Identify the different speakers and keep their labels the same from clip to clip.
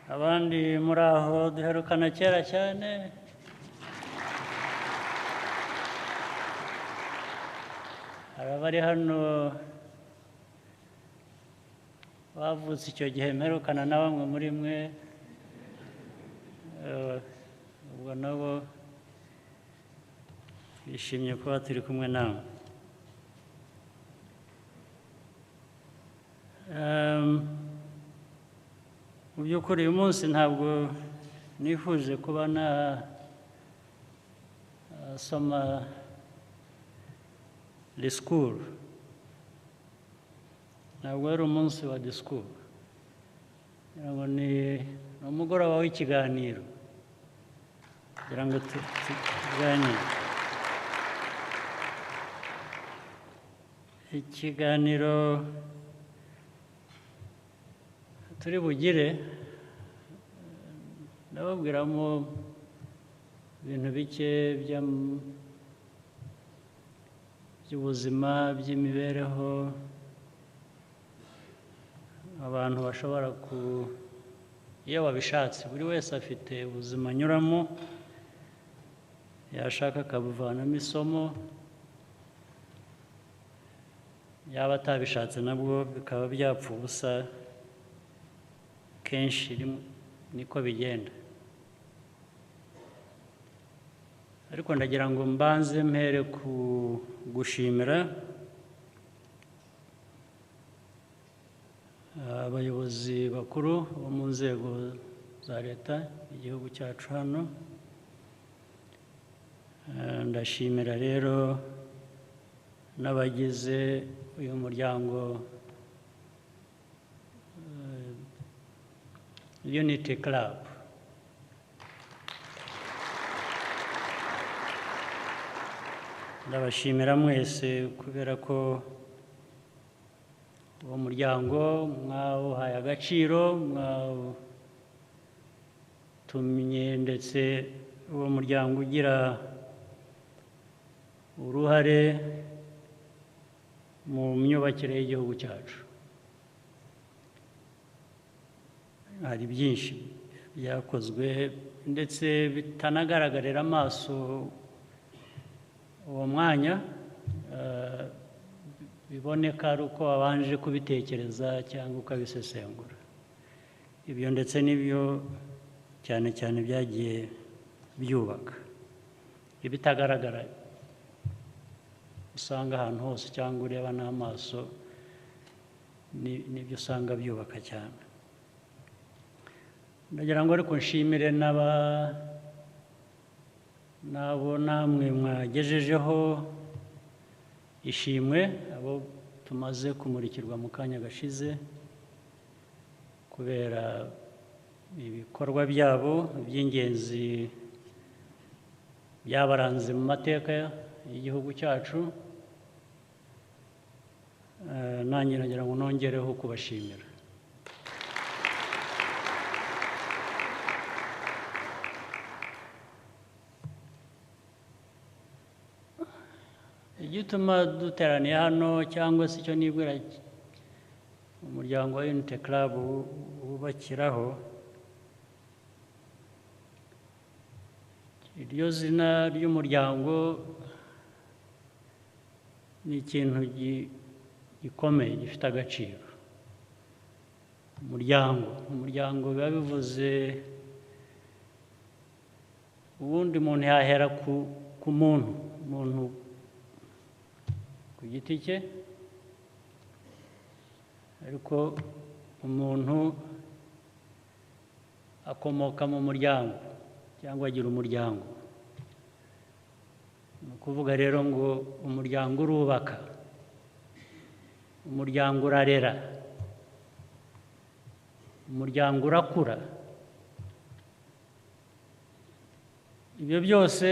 Speaker 1: abandi muri aho duherukana kera cyane, hari abari hano bavutse icyo gihe mperukana na bamwe muri mwe, ubwo nabo twishimye kuba turi kumwe nawe. Mu by'ukuri uyu munsi ntabwo nifuje kuba nasoma disikuru, ntabwo ari umunsi wa disikuru, ni umugoroba w'ikiganiro kugira ngo tuganire. Ikiganiro turi bugire ndababwiramo ibintu bike by'ubuzima, by'imibereho abantu bashobora iyo babishatse, buri wese afite ubuzima anyuramo, yashaka akabuvanamo isomo, yaba atabishatse nabwo bikaba byapfa ubusa. Kenshi niko bigenda, ariko ndagira ngo mbanze mpere ku gushimira abayobozi bakuru bo mu nzego za leta igihugu cyacu hano. Ndashimira rero n'abagize uyu muryango Unity Club. Ndabashimira mwese kubera ko uwo muryango mwawuhaye agaciro, mwawutumye ndetse uwo muryango ugira uruhare mu myubakire y'igihugu cyacu. Hari byinshi byakozwe ndetse bitanagaragarira amaso uwo mwanya, biboneka ari uko wabanje kubitekereza cyangwa ukabisesengura. Ibyo ndetse n'ibyo cyane cyane byagiye byubaka. Ibitagaragara usanga ahantu hose cyangwa ureba n'amaso nibyo usanga byubaka cyane. Ndagira ngo ariko nshimire n'abo namwe mwagejejeho ishimwe, abo tumaze kumurikirwa mu kanya gashize kubera ibikorwa byabo by'ingenzi byabaranze mu mateka y'igihugu cyacu. Nanjye nagira ngo nongereho kubashimira. Igituma duteraniye hano cyangwa se icyo nibwira umuryango wa Unity Club wubakiraho, iryo zina ry'umuryango ni ikintu gikomeye gifite agaciro. Umuryango biba bivuze ubundi umuntu yahera ku muntu ku giti cye, ariko umuntu akomoka mu muryango cyangwa agira umuryango. Ni ukuvuga rero ngo umuryango urubaka, umuryango urarera, umuryango urakura. Ibyo byose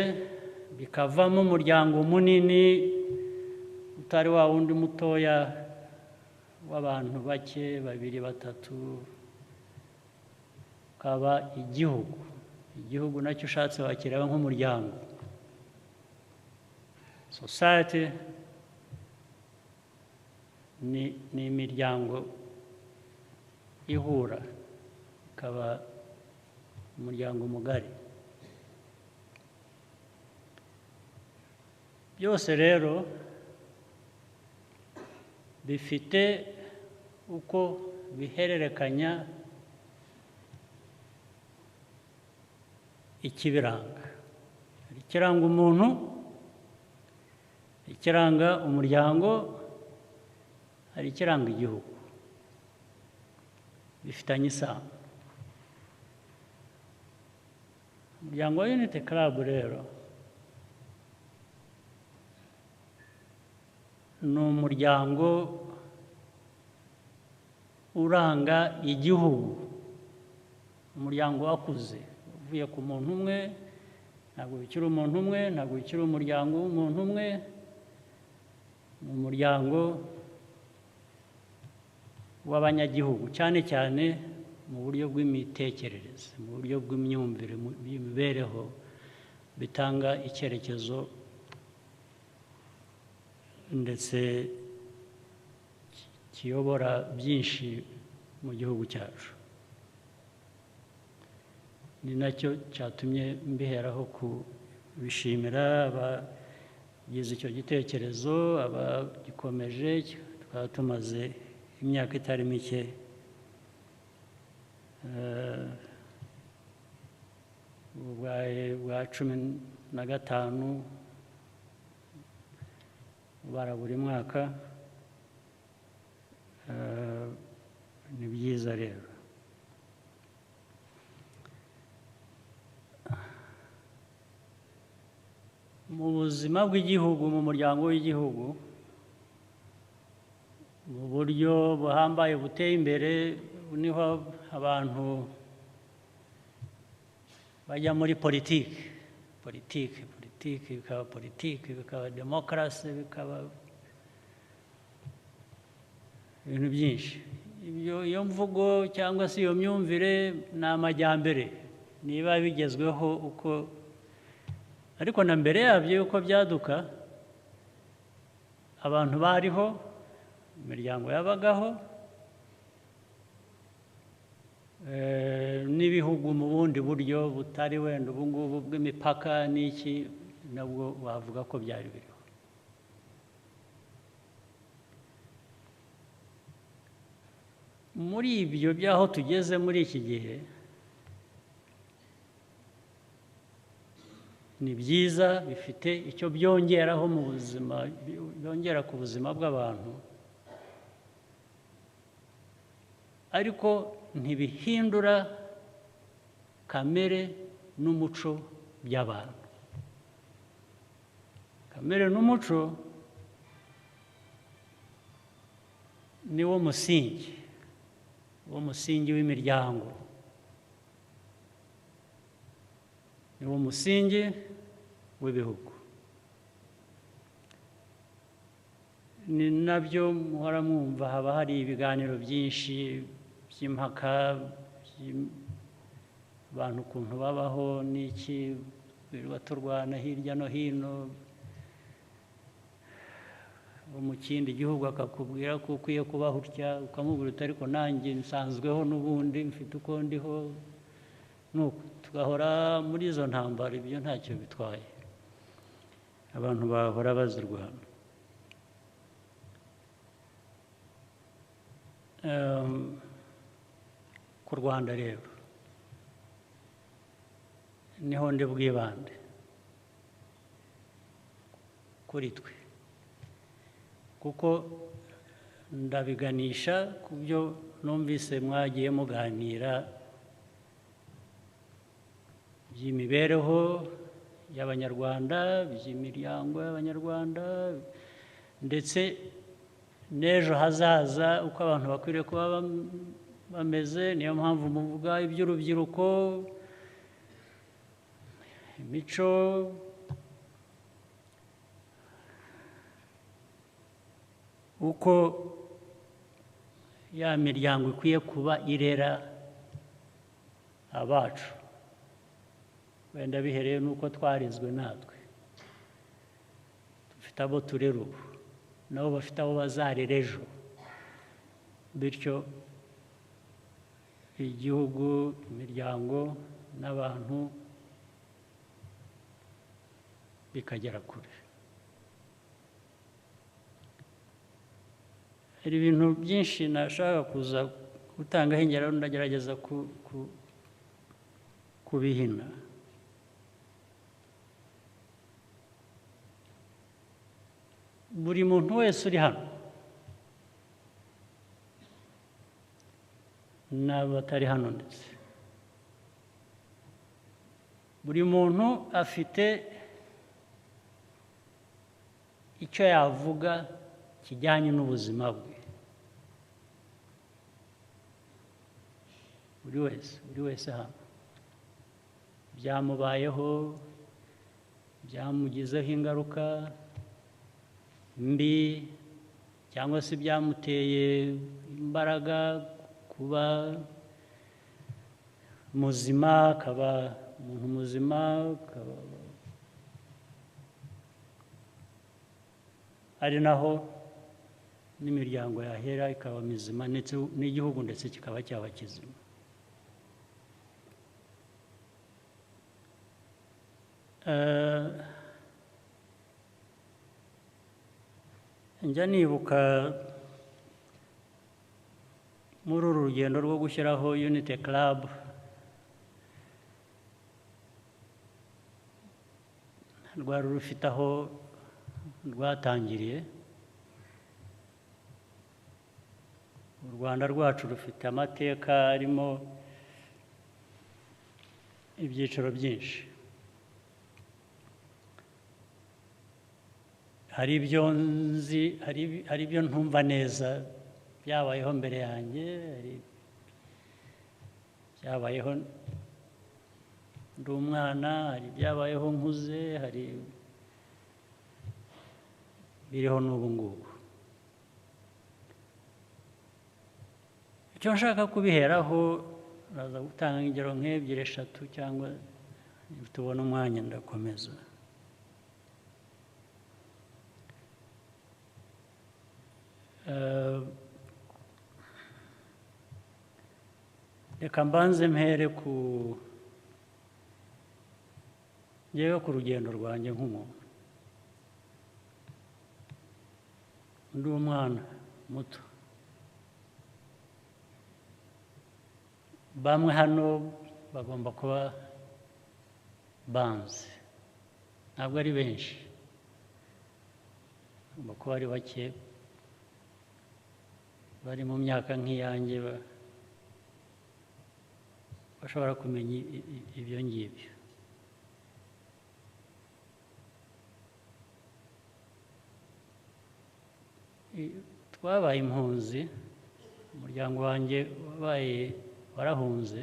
Speaker 1: bikavamo umuryango munini utari wa wundi mutoya w'abantu bake, babiri, batatu, ukaba igihugu nacyo ushatse wakireba nk'umuryango. Society ni imiryango ihura ikaba umuryango mugari. Byose rero bifite uko bihererekanya ikibiranga. Hari ikiranga umuntu, ikiranga umuryango, hari ikiranga igihugu. Bifitanye isano. Umuryango wa Unity Club rero ni umuryango uranga igihugu, umuryango wakuze uvuye ku muntu umwe, ntabwo bikiri umuntu umwe, ntabwo bikiri umuryango w'umuntu umwe, ni umuryango w'abanyagihugu, cyane cyane mu buryo bw'imitekerereze, mu buryo bw'imyumvire, mu by'imibereho, bitanga icyerekezo ndetse kiyobora byinshi mu gihugu cyacu. Ni nacyo cyatumye mbiheraho kubishimira abagize icyo gitekerezo, abagikomeje. Tukaba tumaze imyaka itari mike bwa 15 bara buri mwaka. Ni byiza rero. Mu buzima bw'igihugu, mu muryango w'igihugu, mu buryo buhambaye buteye imbere, niho abantu bajya muri politiki, bikaba demokarasi, bikaba ibintu byinshi. Iyo mvugo cyangwa se iyo myumvire ni amajyambere, niba bigezweho uko, ariko na mbere yabyo uko byaduka, abantu bariho, imiryango yabagaho, n'ibihugu mu bundi buryo butari wenda ubu ngubu bw'imipaka n'iki, nabwo wavuga ko byari biriho. Muri ibyo by'aho tugeze muri iki gihe, ni byiza, bifite icyo byongeraho mu buzima, byongera ku buzima bw'abantu, ariko ntibihindura kamere n'umuco by'abantu. Kamere n'umuco ni wo musingi w'imiryango, ni wo musingi w'ibihugu. Ni nabyo muhora mwumva, haba hari ibiganiro byinshi by'impaka, abantu ukuntu babaho n'iki, birirwa turwana hirya no hino, mu kindi gihugu akakubwira ko ukwiye kubaho utya, ukamubwira uti ariko nanjye nsanzweho n'ubundi mfite uko ndiho, nuko tugahora muri izo ntambara. Ibyo ntacyo bitwaye, abantu bahora bazirwana. Ku Rwanda rero niho ndi bwibande, kuri twe, kuko ndabiganisha ku byo numvise mwagiye muganira by'imibereho y'Abanyarwanda, by'imiryango y'Abanyarwanda, ndetse n'ejo hazaza uko abantu bakwiriye kuba bameze. Niyo mpamvu muvuga iby'urubyiruko, imico, uko ya miryango ikwiye kuba irera abacu, wenda bihereye n'uko twarizwe natwe. Dufite abo turera ubu, nabo bafite abo bazarera ejo. bityo igihugu, imiryango n'abantu bikagera kure. Hari ibintu byinshi nashaka kuza gutangaho ingero, ndagerageza kubihina. Buri muntu wese uri hano n'abatari hano ndetse, buri muntu afite icyo yavuga kijyanye n'ubuzima bwe. Buri wese hano byamubayeho, byamugizeho ingaruka mbi, cyangwa se byamuteye imbaraga kuba muzima, akaba umuntu muzima, ari naho n'imiryango yahera ikaba mizima, ndetse n'igihugu ndetse kikaba cyaba kizima. Njya nibuka muri uru rugendo rwo gushyiraho Unity Club, rwari rufite aho rwatangiriye. U Rwanda rwacu rufite amateka arimo ibyiciro byinshi. Hari ibyo nzi, hari ibyo ntumva neza byabayeho mbere yanjye, hari byabayeho ndi umwana, hari byabayeho nkuze, hari biriho n'ubu ngubu. Icyo nshaka kubiheraho, naza gutanga ingero nk'ebyiri eshatu, cyangwa tubona umwanya ndakomeza. Reka mbanze mpere njyewe ku rugendo rwanjye nk'umuntu. Ndi umwana muto, bamwe hano bagomba kuba banzi, ntabwo ari benshi, bagomba kuba ari bake bari mu myaka nk'iyanjye bashobora kumenya ibyo ngibyo. Twabaye impunzi, umuryango wanjye warahunze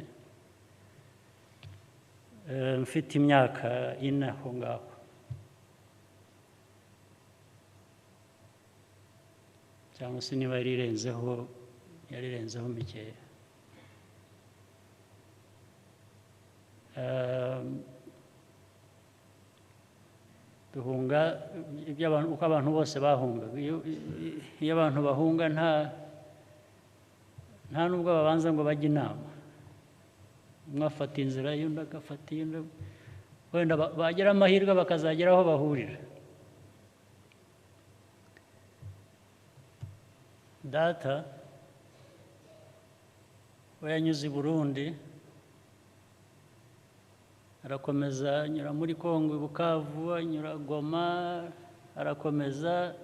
Speaker 1: mfite imyaka 4 aho ngaho. Cyangwa se niba yarirenzeho mikeya. Duhunga uko abantu bose bahunga. Iyo abantu bahunga nta nubwo babanza ngo bajye inama. Umwe afata inzira y'undi agafata iyindi, wenda bagira amahirwe bakazagera aho bahurira. Data we yanyuze i Burundi, arakomeza anyura muri Kongo, i Bukavu, anyura Goma, arakomeza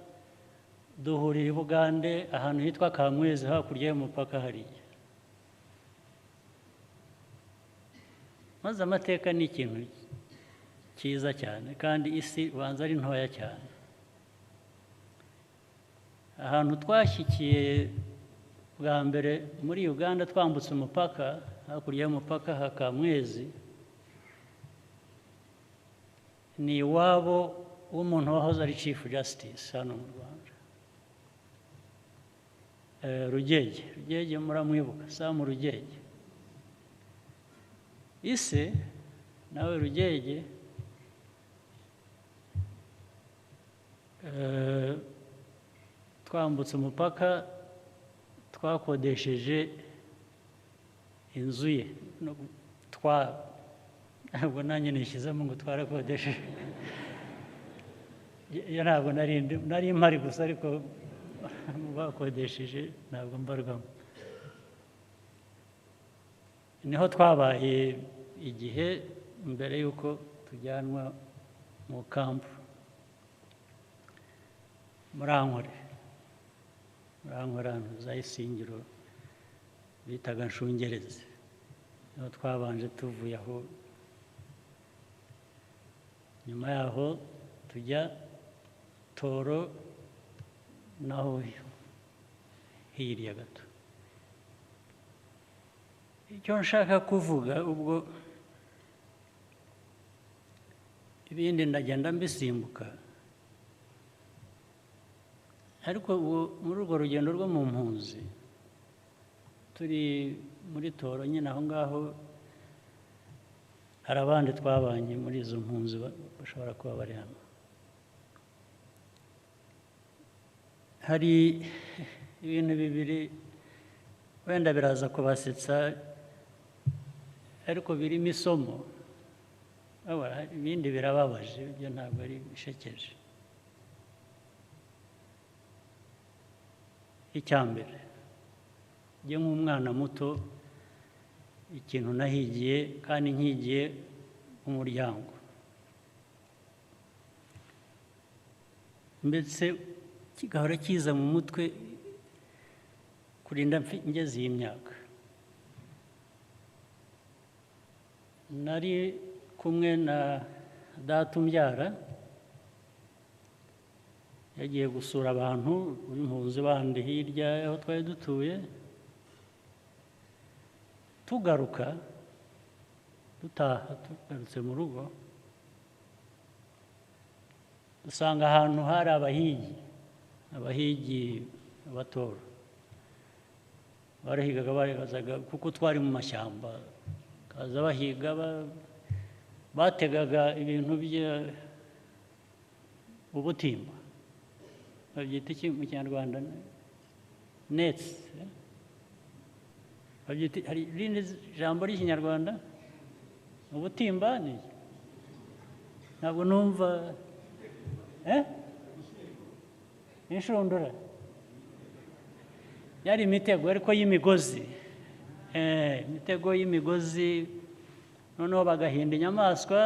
Speaker 1: duhurira i Bugande ahantu hitwa Kamwezi, hakurya y'umupaka hariya. Maze amateka ni ikintu cyiza cyane, kandi isi ubanza ari ntoya cyane. Ahantu twashyikiye bwa mbere muri Uganda twambutse umupaka, hakurya y'umupaka ha Kamwezi, ni iwabo w'umuntu wahoze ari Chief Justice hano mu Rwanda, Rugege, muramwibuka, Sam Rugege. Ise nawe Rugege twambutse umupaka twakodesheje inzu ye ntabwo nanjye nishyizemo ngo twarakodesheje ntabwo nari mpari gusa ariko bakodesheje ntabwo mbarwamo niho twabaye igihe mbere y'uko tujyanwa mu kampu murankore ahantu za isingiro bitaga nshungerezi niho twabanje tuvuye aho nyuma yaho tujya toro naho hirya gato icyo nshaka kuvuga ubwo ibindi ndagenda mbisimbuka ariko muri urwo rugendo rwo mu mpunzi turi muri toro nyine aho ngaho hari abandi twabanye muri izo mpunzi bashobora kuba bari hano hari ibintu bibiri wenda biraza kubasetsa ariko birimo isomo ibindi birababaje ibyo ntabwo ari bishekeje icya mbere njye nk'umwana muto ikintu nahigiye kandi nkigiye umuryango mbese kigahora kiza mu mutwe kurinda ngeze iyi myaka nari kumwe na data umbyara yagiye gusura abantu b'impunzi bandi hirya aho twari dutuye tugaruka dutaha tugarutse mu rugo dusanga ahantu hari abahigi abatora barahigaga baribazaga kuko twari mu mashyamba kaza bahiga bategaga ibintu ubutimba babyita iki mu kinyarwanda nets hari irindi jambo ry'ikinyarwanda ubutimba ni ntabwo numva inshundura yari imitego ariko y'imigozi imitego y'imigozi noneho bagahinda inyamaswa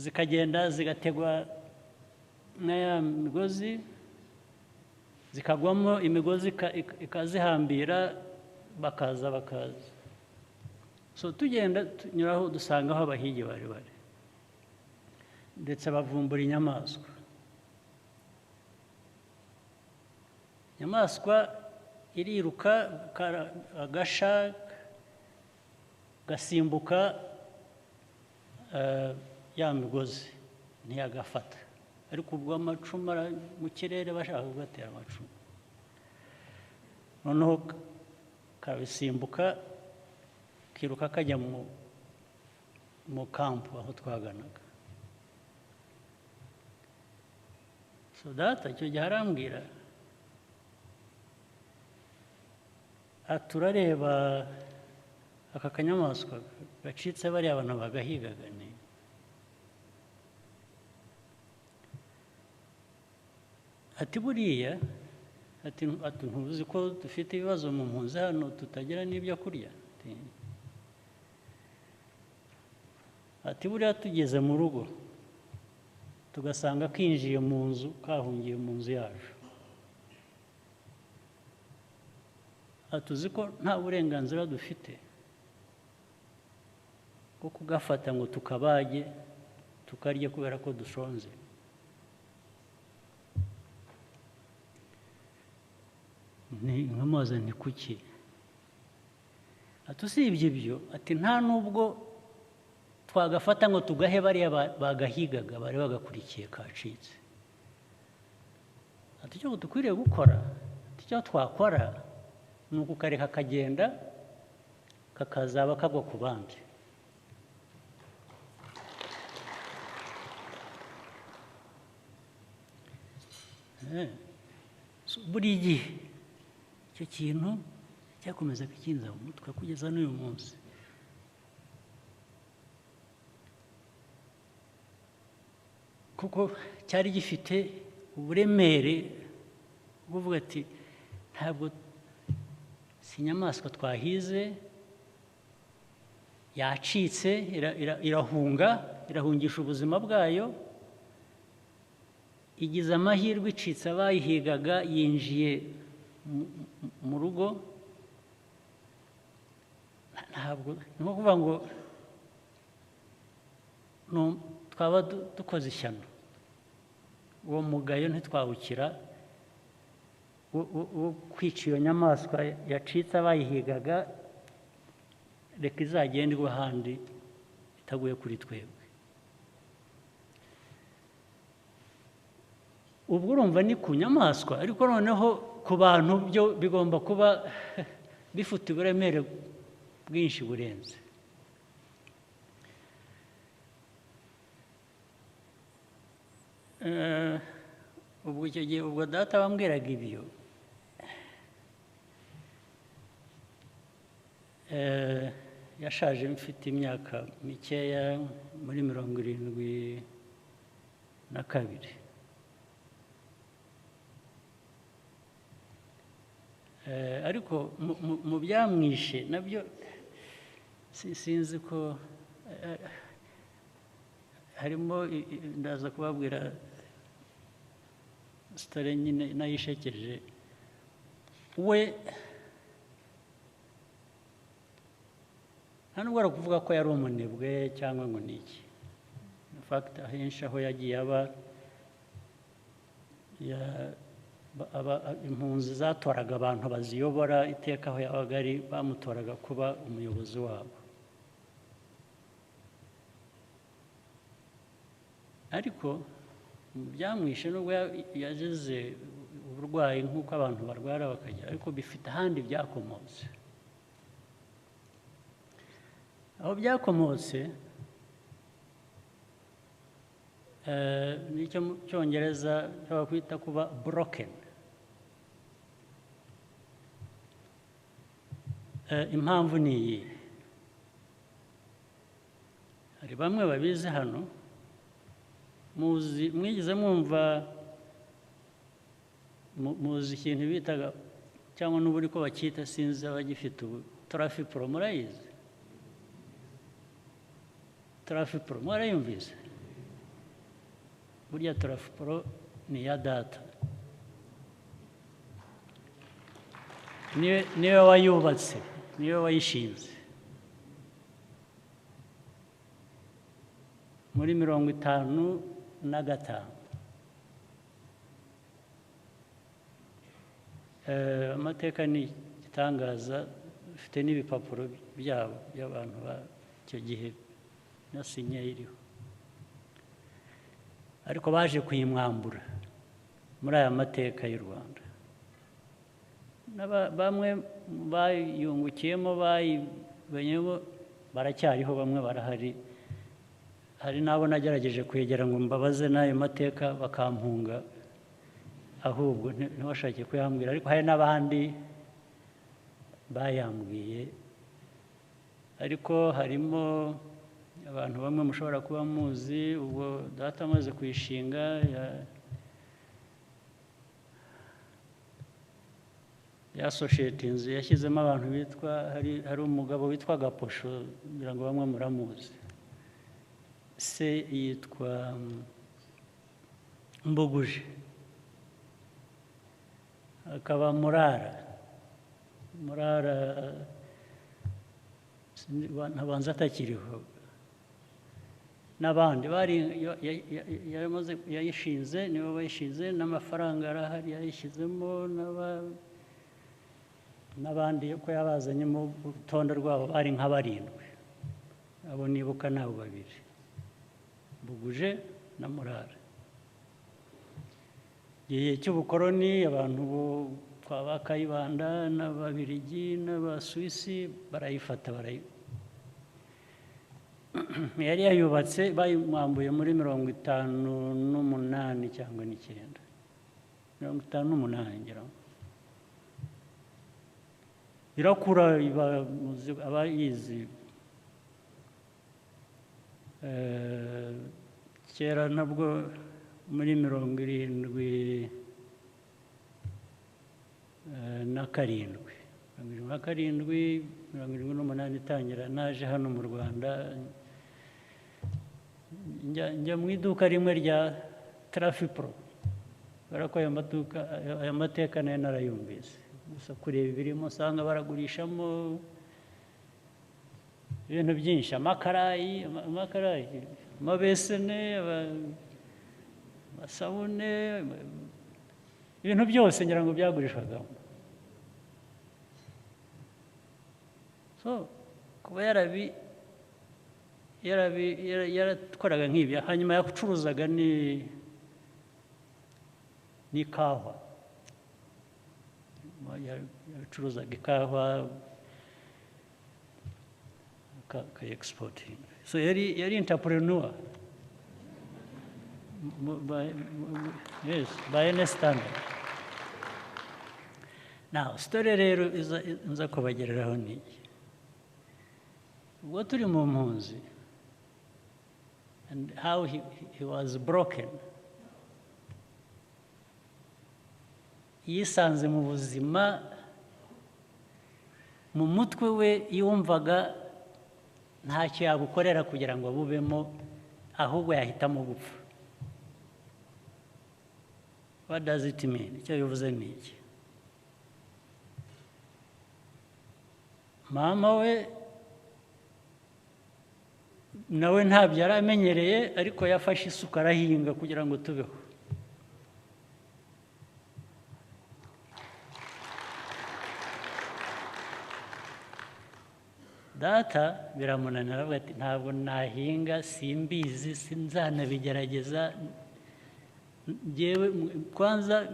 Speaker 1: zikagenda zigategwa n'aya migozi zikagwamo imigozi ikazihambira bakaza so tugenda tunyuraho dusanga aho abahigi bari ndetse bavumbura inyamaswa iriruka agasha gasimbuka ya migozi ntiyagafata ariko ubwo amacumu mu kirere bashaka kugatera amacumu noneho kabisimbuka kiruka kajya mu kampu aho twaganaga so data icyo gihe arambwira turareba aka kanyamaswa gacitse bariya abantu bagahigaga ati buriya ati ntuzi ko dufite ibibazo mu mpunzi hano tutagira n'ibyo kurya ati buriya tugeze mu rugo tugasanga kinjiye mu nzu kahungiye mu nzu yacu atuzi ko nta burenganzira dufite bwo kugafata ngo tukabage tukarye kubera ko dushonze nkamubaza nti kuki ati usibye ibyo ati nta nubwo twagafata ngo tugahe bariya bagahigaga bari bagakurikiye kacitse ati icyo dukwiriye gukora icyo twakora ni ukukareka kagenda kakazaba kagwa ku bandi buri gihe icyo kintu cyakomeza kukinza mu mutwe kugeza n'uyu munsi. Kuko cyari gifite uburemere buvuga ati ntabwo si inyamaswa twahize, yacitse irahungisha ubuzima bwayo, igize amahirwe icitse abayihigaga, yinjiye mu rugo. Ntabwo ni ukuvuga ngo twaba dukoze ishyano, uwo mugayo ntitwawukira wo kwica iyo nyamaswa yacitse abayihigaga, reka izagenda igwa ahandi itaguye kuri twebwe. ubwo urumva ni ku nyamaswa, ariko noneho ku bantu byo bigomba kuba bifite uburemere bwinshi burenze. Ubwo icyo gihe ubwo data bambwiraga ibyo, yashaje mfite imyaka mikeya muri 72. Ariko mu byamwishe nabyo sinzi ko harimo, ndaza kubabwira sitore nyine nayishekeje. We nta nubwo ari ukuvuga ko yari umunebwe cyangwa ngo ni iki. In fact ahenshi aho yagiye aba impunzi zatoraga abantu baziyobora iteka aho yabaga ari, bamutoraga kuba umuyobozi wabo. Ariko byamwishe nubwo yagize uburwayi nk'uko abantu barwara bakajya, ariko bifite ahandi byakomotse. Aho byakomotse nicyo mu Cyongereza bakwita kuba broken. Impamvu ni iyi: hari bamwe babizi hano, mwigize mwumva, muzi ikintu bitaga cyangwa n'ubu ko bacyita, sinzi abagifite ubu, trafipro. murayizi trafipro? mwarayumvise? Burya trafipro ni iya data, niwe wayubatse, niwe wayishinze muri 55. Amateka ni igitangaza, bifite n'ibipapuro byabo by'abantu b'icyo gihe na sinya iriho. Ariko baje kuyimwambura muri aya mateka y'u Rwanda. Bamwe bayungukiyemo, bayibonyemo, baracyariho, bamwe barahari. Hari n'abo nagerageje kwegera ngo mbabaze n'ayo mateka bakampunga, ahubwo ntibashake kuyambwira. Ariko hari n'abandi bayambwiye. Ariko harimo abantu bamwe mushobora kuba muzi. Ubwo data amaze kuyishinga, yasoshetinze, yashyizemo abantu bitwa, hari umugabo witwa Gaposho, ngira ngo bamwe muramuzi. Se yitwa Mbuguje, akaba Murara ntabanza atakiriho. N'abandi yayishinze, nibo bayishinze, n'amafaranga arahari yayishyizemo, n'abandi ko yabazanye mu rutonde rwabo bari nka 7. Abo nibuka nabo 2, Mbuguje na Murara. Igihe cy'ubukoroni abantu kwa Bakayibanda n'Ababiligi n'Abasuwisi barayifata, yari yayubatse, bayimwambuye muri 58 cyangwa 9, 58 ngira ngo. irakura abayizi kera nabwo muri 77 78 itangira naje hano mu Rwanda njya mu iduka rimwe rya Trafipro barako aya mateka nayo narayumvise gusa kureba ibirimo usanga baragurishamo ibintu byinshi amakarayi amabesene amasabune ibintu byose ngira ngo byagurishwagamo so kuba yaratwaraga nk'ibyo hanyuma yacuruzaga n'ikawa yacuruzaga ikawa exporting so yari entrepreneur yes by any standard. Now story rero nza kubagereraho ni ubwo turi mu mpunzi and how he was broken yisanze mu buzima mu mutwe we yumvaga ntacyo yabukorera kugira ngo bubemo ahubwo yahitamo gupfa. What does it mean? Icyo bivuze ni iki? Mama we nawe ntabyo yari amenyereye ariko yafashe isuka arahinga kugira ngo tubeho. Data biramunanira avuga ati ntabwo nahinga simbizi sinzanabigerageza njyewe kwanza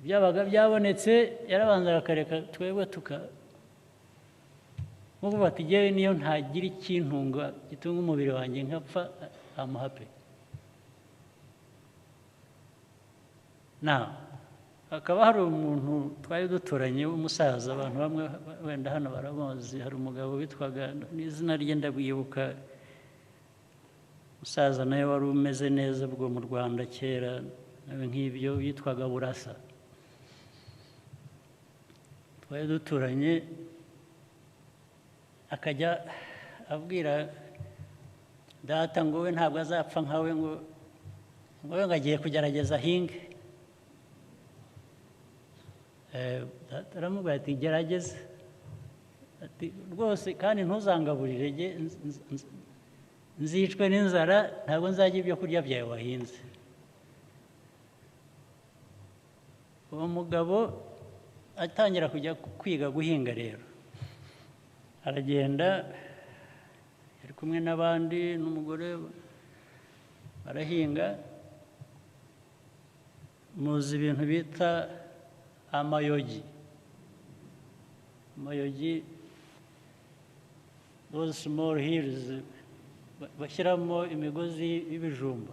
Speaker 1: byabaga byabonetse yarabanza akareka twebwe nk'ubu bati njyewe niyo ntagira ikintunga gitunga umubiri wanjye nkapfa amuhape. Hakaba hari umuntu twari duturanye w'umusaza abantu bamwe wenda hano baramuzi hari umugabo witwaga n'izina rye ndabwibuka umusaza nawe wari umeze neza bwo mu Rwanda kera nk'ibyo yitwaga Burasa. Twari duturanye akajya abwira data ngo we ntabwo azapfa nkawe ngo we agiye kugerageza ahinge. Aramubwira ati gerageza ati rwose kandi ntuzangaburire nzicwe n'inzara ntabwo nzajya ibyo kurya byawe wahinze. Uwo mugabo atangira kujya kwiga guhinga rero aragenda ari kumwe n'abandi n'umugore barahinga. Muzi ibintu bita amayogi those small hills bashyiramo imigozi y'ibijumba.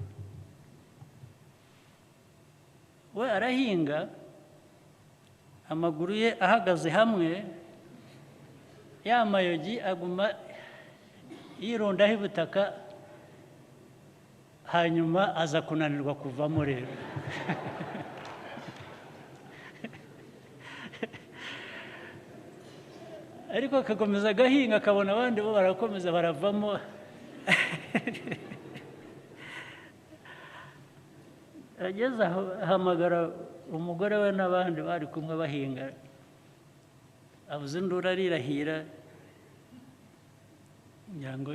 Speaker 1: We arahinga amaguru ye ahagaze hamwe ya mayogi aguma yirundaho ibutaka hanyuma aza kunanirwa kuvamo rero. Ariko akakomeza agahinga akabona abandi bo barakomeza baravamo. Ageze aho ahamagara umugore we n'abandi bari kumwe bahinga avuze induru arirahira ngira ngo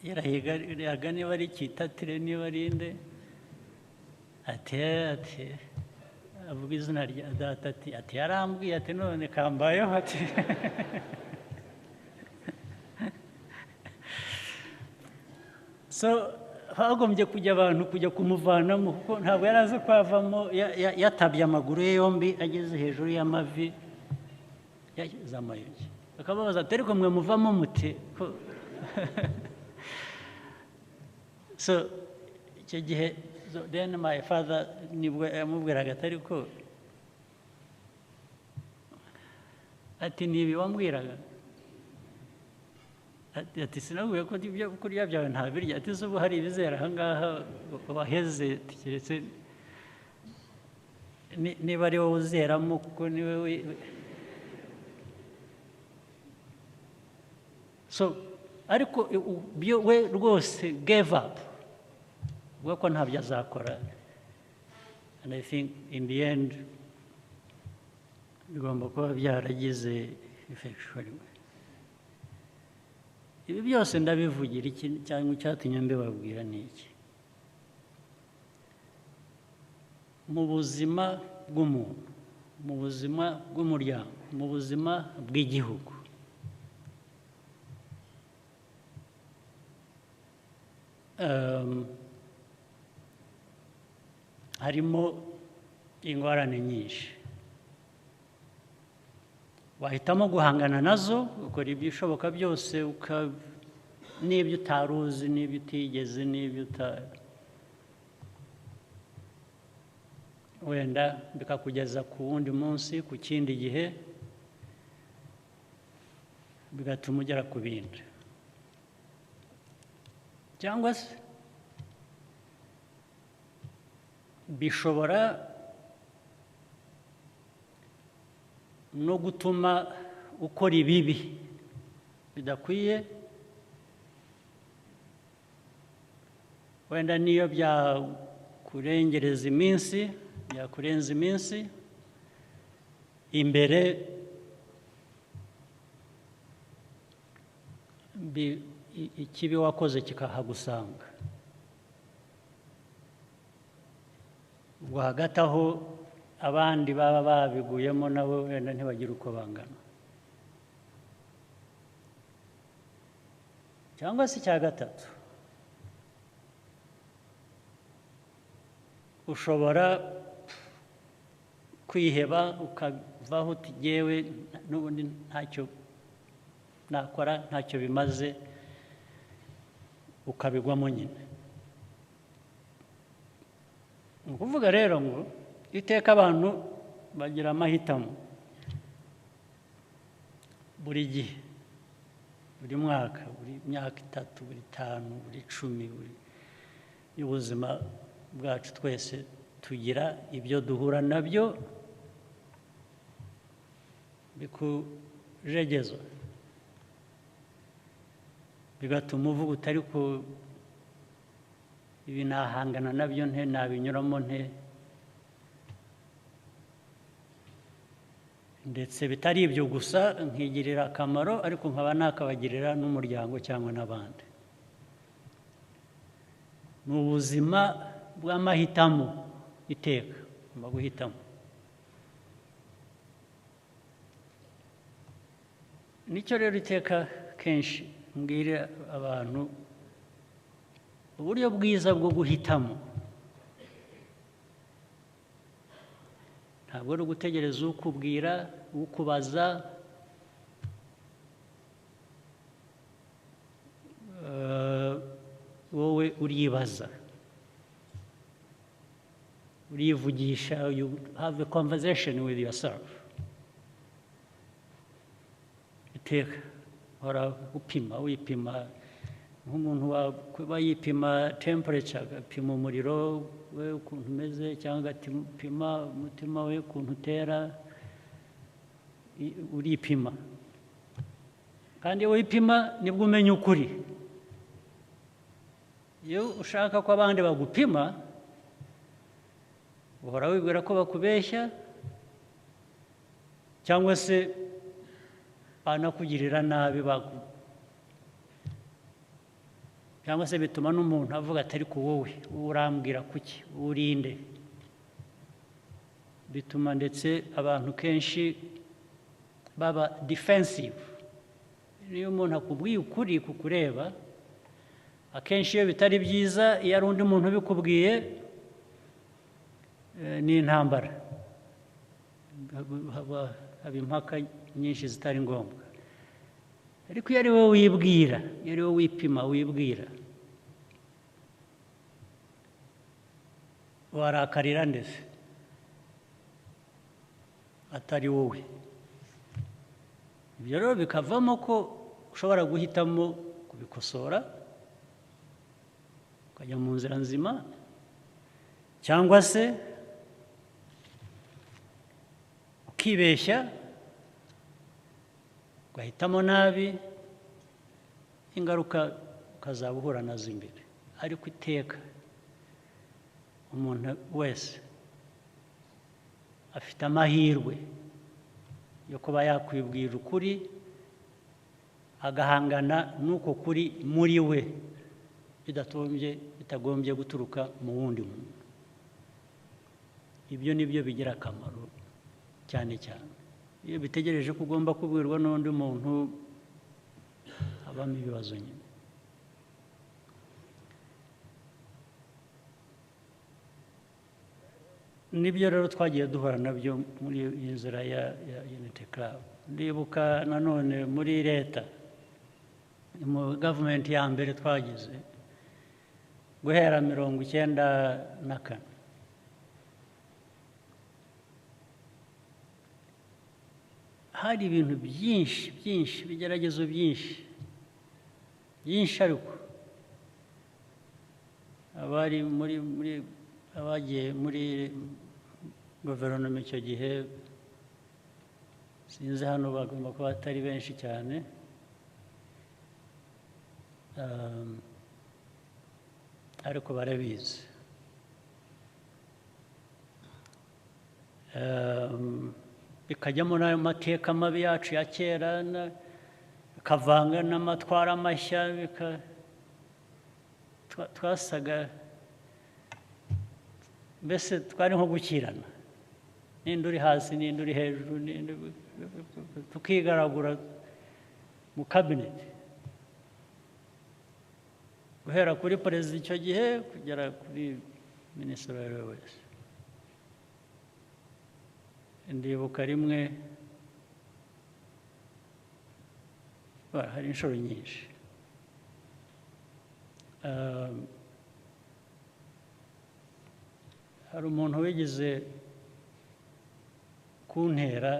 Speaker 1: yarahiga niba ari Kitatire niba ari nde ati avuga izina rya data ati yarambwiye ati none kambayeho ati so hagombye kujya abantu kujya kumuvanamo kuko ntabwo yari azi kwavamo yatabye amaguru ye yombi ageze hejuru y'amavi yashyize amayogi akababaza ati ariko mwe muvamo muti so icyo gihe So then my father nibwo yamubwiraga atari ko ati nibi wambwiraga ati sinabwiye ko ibyo kurya byawe ntabirya ati zubu hari ibizera aha ngaha waheze keretse niba ari wowe uzeramo kuko niwe so ariko we rwose gave up ubwo ko ntabyo azakora and I think in the end bigomba kuba byaragize effect. Ibi byose ndabivugira iki cyangwa icyatumye mbibabwira ni iki mu buzima bw'umuntu mu buzima bw'umuryango mu buzima bw'igihugu harimo ingorane nyinshi wahitamo guhangana nazo ukora ibishoboka byose n'ibyo utaruzi n'ibyo utigeze n'ibyo wenda bikakugeza ku wundi munsi ku kindi gihe bigatuma ugera ku bindi cyangwa se bishobora no gutuma ukora ibibi bidakwiye wenda niyo byakurengereza iminsi byakurenza iminsi imbere ikibi wakoze kikahagusanga ubwo hagati aho abandi baba babiguyemo nabo wenda ntibagire uko bangana cyangwa se icya gatatu ushobora kwiheba ukavaho uti jyewe n'ubundi ntacyo nakora ntacyo bimaze ukabigwamo nyine ni ukuvuga rero ngo iteka abantu bagira amahitamo buri gihe buri mwaka buri myaka 3 buri 5 buri 10 buri y'ubuzima bwacu twese tugira ibyo duhura nabyo bikujegezwa bigatuma uvuga utari ko ibi nahangana nabyo nte nabinyuramo nte ndetse bitari ibyo gusa nkigirira akamaro ariko nkaba nakabagirira n'umuryango cyangwa n'abandi ni ubuzima bw'amahitamo iteka ngomba guhitamo nicyo rero iteka kenshi mbwira abantu uburyo bwiza bwo guhitamo ntabwo ari ugutegereza ukubwira ukubaza wowe uribaza urivugisha you have a conversation with yourself iteka hora upima wipima nk'umuntu waba yipima temperature agapima umuriro we ukuntu umeze cyangwa agapima umutima we ukuntu utera uripima kandi iyo wipima nibwo umenya ukuri iyo ushaka ko abandi bagupima uhora wibwira ko bakubeshya cyangwa se banakugirira nabi cyangwa se bituma n'umuntu avuga atari ku wowe urambwira kuki urinde bituma ndetse abantu kenshi baba defensive niyo umuntu akubwiye ukuri kukureba akenshi iyo bitari byiza iyo ari undi muntu ubikubwiye ni intambara haba impaka nyinshi zitari ngombwa ariko iyo ari wowe wibwira iyo ari wowe wipima wibwira warakarira ndetse atari wowe. Ibyo rero bikavamo ko ushobora guhitamo kubikosora ukajya mu nzira nzima, cyangwa se ukibeshya ugahitamo nabi, ingaruka ukazaba uhura nazo imbere. Ariko iteka umuntu wese afite amahirwe yo kuba yakwibwira ukuri, agahangana n'uko kuri muri we, bitagombye guturuka mu wundi muntu. Ibyo ni byo bigira akamaro cyane cyane. Iyo bitegereje ko ugomba kubwirwa n'undi muntu, habamo ibibazo nyine. Nibyo rero twagiye duhura nabyo muri iyi nzira ya Unity Club. Ndibuka nanone muri leta, mu gavumenti ya mbere twagize guhera 1994, hari ibintu byinshi ibigeragezo byinshi, ariko abagiye muri guverinoma icyo gihe, sinzi hano bagomba kuba atari benshi cyane, ariko barabizi. Bikajyamo n'ayo mateka mabi yacu ya kera, bikavanga n'amatwara mashya, twasaga mbese twari nko gukirana, n'indi uri hasi n'indi uri hejuru, tukigaragura mu kabineti, guhera kuri perezida icyo gihe kugera kuri minisitiri uwo ari we wese. Ndibuka rimwe, hari inshuro nyinshi, hari umuntu wigeze kuntera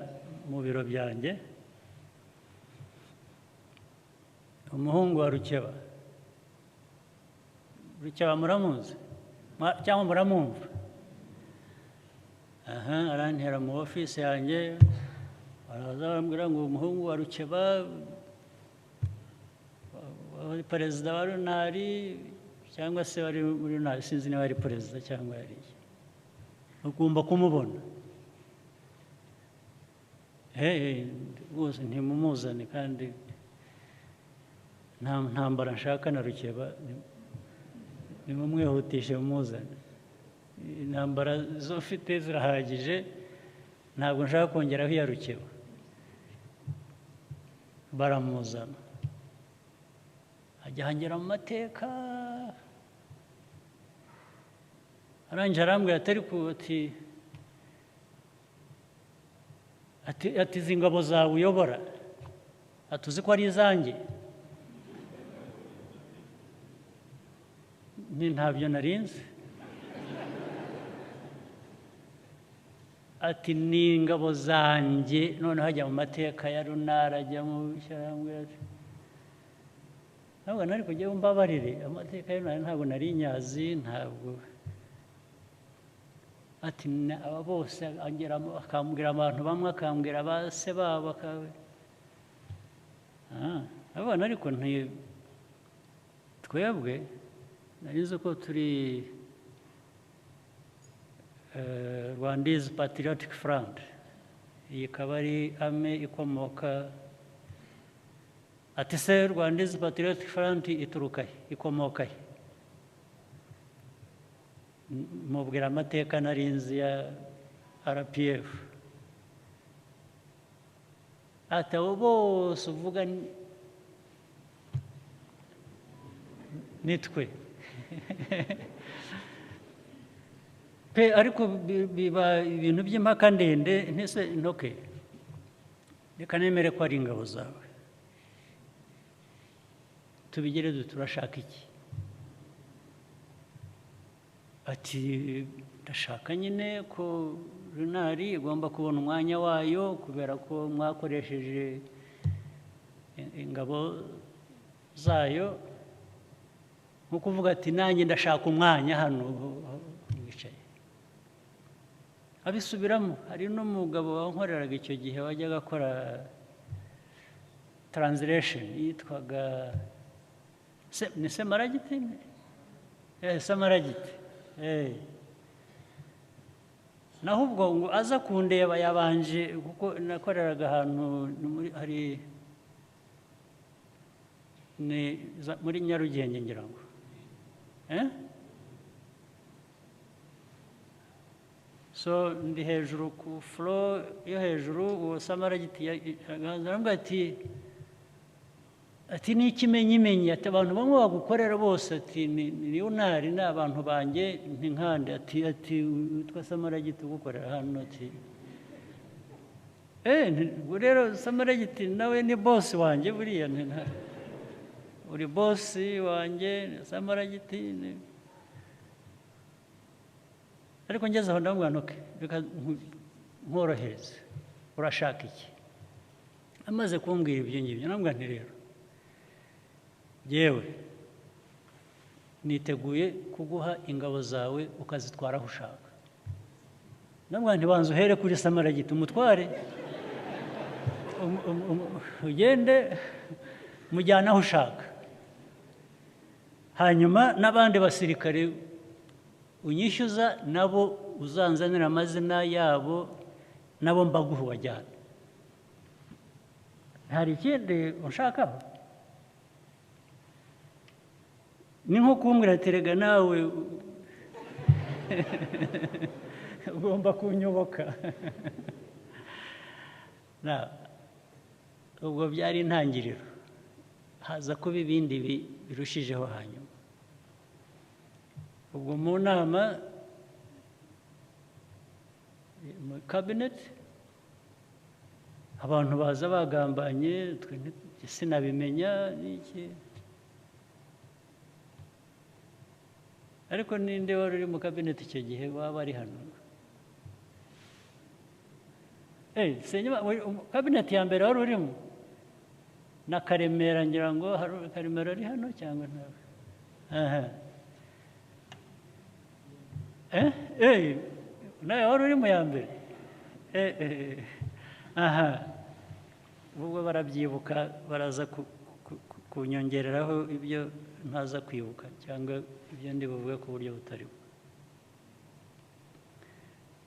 Speaker 1: mu biro byanjye, umuhungu wa Rukeba. Rukeba muramuzi cyangwa muramwumva? Arantera mu ofisi yanjye, baraza barambwira ngo umuhungu wa Rukeba wari perezida wa runari, cyangwa se wari muri runari, sinzi niba ari perezida cyangwa yari iki, ugomba kumubona. Rwose ntimumuzane, kandi nta ntambara nshaka na Rukeba, nimumwihutishe mumuzane. Intambara zo mfite zirahagije, ntabwo nshaka kongeraho iya Rukeba. Baramuzana, ajya hangera mu mateka, arangije arambwira ati izi ngabo zawe uyobora, atuzi ko ari izanjye? Ntabyo narinzi. Ati ni ingabo zanjye. Noneho ajya mu mateka ya runara, ajya mu shyirahamwe. Ntabwo nari kujya mbabarire, amateka ya runara ntabwo nari nyazi, ntabwo. Ati aba bose akambwira abantu bamwe, akambwira ba se babo, abana. Ariko twebwe narizi ko turi Rwandese Patriotic Front. Iyi ikaba ari ame ikomoka. Ati se Rwandese Patriotic Front ituruka he, ikomoka he? Mubwira amateka narinzi ya RPF. Ati abo bose uvuga nitwe. Ariko biba ibintu by'impaka ndende, ntese ntoke, reka nemere ko ari ingabo zawe, tubigire turashaka iki? Ati ndashaka nyine ko runari igomba kubona umwanya wayo kubera ko mwakoresheje ingabo zayo nko kuvuga ati nanjye ndashaka umwanya hano wicaye abisubiramo. Hari n'umugabo wankoreraga icyo gihe wajyaga akora translation yitwaga ni Semaragiti Semaragiti naho ubwo ngo aza kundeba yabanje kuko nakoreraga ahantu hari muri Nyarugenge ngira ngo so ndi hejuru ku floor yo hejuru uwo Samaragiti arambwira ati ni ikimenyimenyi ati abantu bamwe bagukorera bose ati ni unari ni abantu banjye nkande ati witwa Samaragiti ugukorera hano ati rero Samaragiti nawe ni boss wanjye buriya uri boss wanjye Samaragiti ariko ngeze aho ndamubwira reka nkorohereze urashaka iki amaze kumbwira ibyo ngibyo ndamubwira nti rero yewe niteguye kuguha ingabo zawe ukazitwara aho ushaka. Ndamubwira nti banza uhere kuri Samaragiti umutware ugende mujyana aho ushaka hanyuma n'abandi basirikare unyishyuza nabo uzanzanira amazina yabo nabo mbaguha wajyana. Hari ikindi unshakaho? Ni nko kumbwira ati rega nawe ugomba kunyoboka. Ubwo byari intangiriro haza kuba ibindi birushijeho hanyuma. Ubwo mu nama mu cabinet abantu baza bagambanye sinabimenya n'iki ariko ninde wari uri mu cabinet icyo gihe waba ari hano cabinet ya mbere wari urimo na Karemera ngira ngo Karemera ari hano cyangwa ntawe nawe wari uri mu ya mbere ubwo barabyibuka baraza kunyongereraho ibyo ntaza kwibuka cyangwa ibyo ndi buvuge ku buryo butari bwo.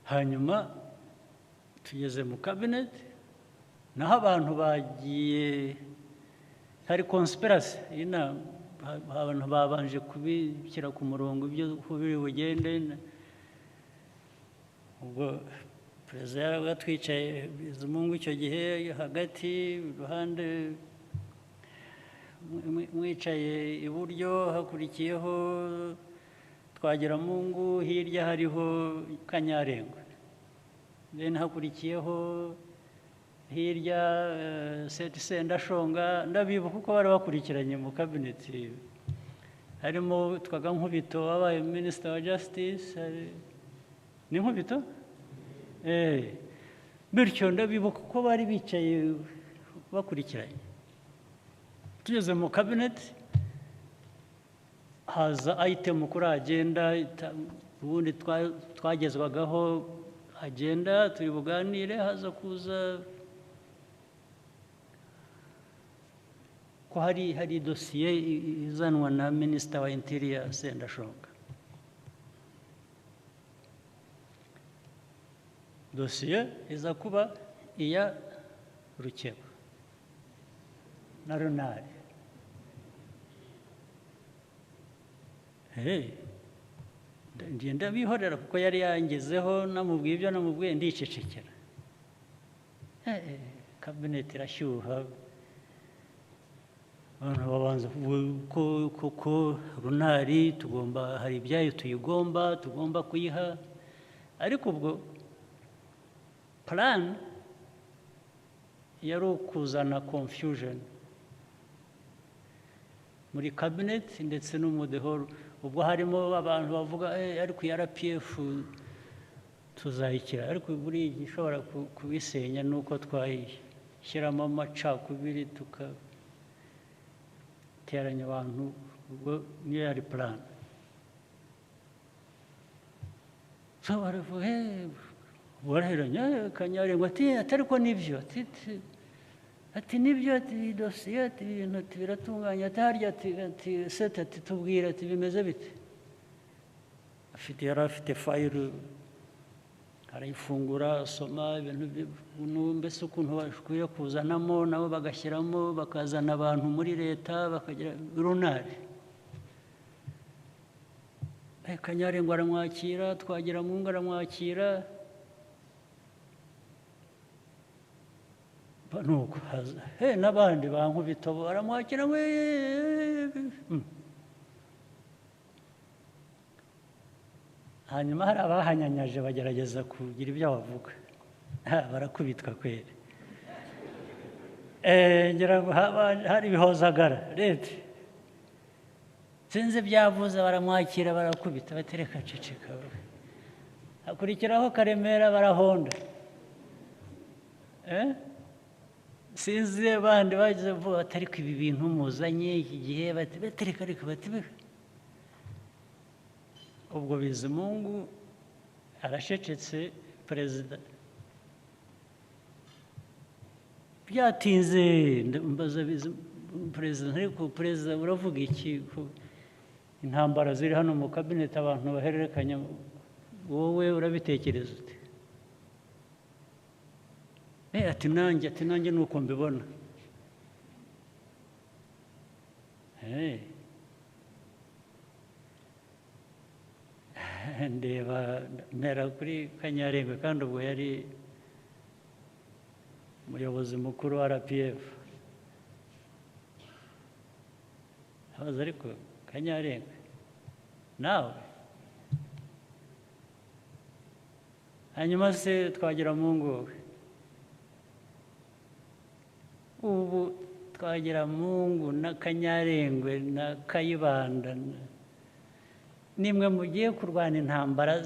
Speaker 1: Hanyuma tugeze mu cabinet naho abantu bagiye hari conspiracy inama abantu babanje kubishyira ku murongo ibyo biri bugende. Ubwo perezida yarabaga twicaye Bizimungu icyo gihe hagati iruhande mwicaye iburyo hakurikiyeho Twagiramungu hirya hariho Kanyarengwe then hakurikiyeho hirya Sendashonga ndabibuka kuko bari bakurikiranye mu cabinet harimo twaga Nkubito wabaye Minister wa Justice ni Nkubito bityo ndabibuka ko bari bicaye bakurikiranye. Tugeze mu cabinet haza item kuri agenda ubundi twagezwagaho agenda turi buganire haza kuza ko hari dosiye izanwa na Minister wa Interior Sendashonga. Dosiye iza kuba iya Rukeba na Runari. Ngenda bihorera kuko yari yangezeho namubwiye ibyo namubwiye ndicecekera. Cabinet irashyuha abantu babanza kuko Runari tugomba hari ibyayo tugomba kuyiha ariko ubwo plan yari ukuzana confusion muri cabinet ndetse no mu the whole. Ubwo harimo abantu bavuga ariko RPF tuzayikira ariko buri gishobora kubisenya nuko twayishyiramo amacakubiri tugateranya abantu ubwo niyo yari plan baraheranya Kanyarengwa ati ariko nibyo ati nibyo ati dosiye ati ibintu biratunganya ati harya ati seta ati tubwira ati bimeze bite yari afite fayiro arayifungura asoma ibintu mbese ukuntu bakwiye kuzanamo nabo bagashyiramo bakazana abantu muri leta bakagira runari Kanyarengwa aramwakira Twagiramungu aramwakira nuko n'abandi bankubita baramwakira hanyuma hari abahanyanyaje bagerageza kugira ibyo bavuga barakubitwa kweri ngira ngo hari ibihozagara leta sinzi ibyavuze baramwakira barakubita batereka ceceka hakurikiraho Karemera barahonda sinzi abandi bagize vuba batari ko ibi bintu muzanye iki gihe batereka ariko ubwo Bizimungu arashecetse perezida byatinze mbaza perezida ariko perezida uravuga iki intambara ziri hano mu kabineti abantu bahererekanya wowe urabitekereza ute ati nanjye nuko mbibona ndeba mpera kuri Kanyarengwa kandi ubwo yari umuyobozi mukuru wa RPF habaza ariko Kanyarengwa nawe hanyuma se Twagiramungu ubu Twagiramungu na Kanyarengwa na Kayibanda nimwe mugiye kurwana intambara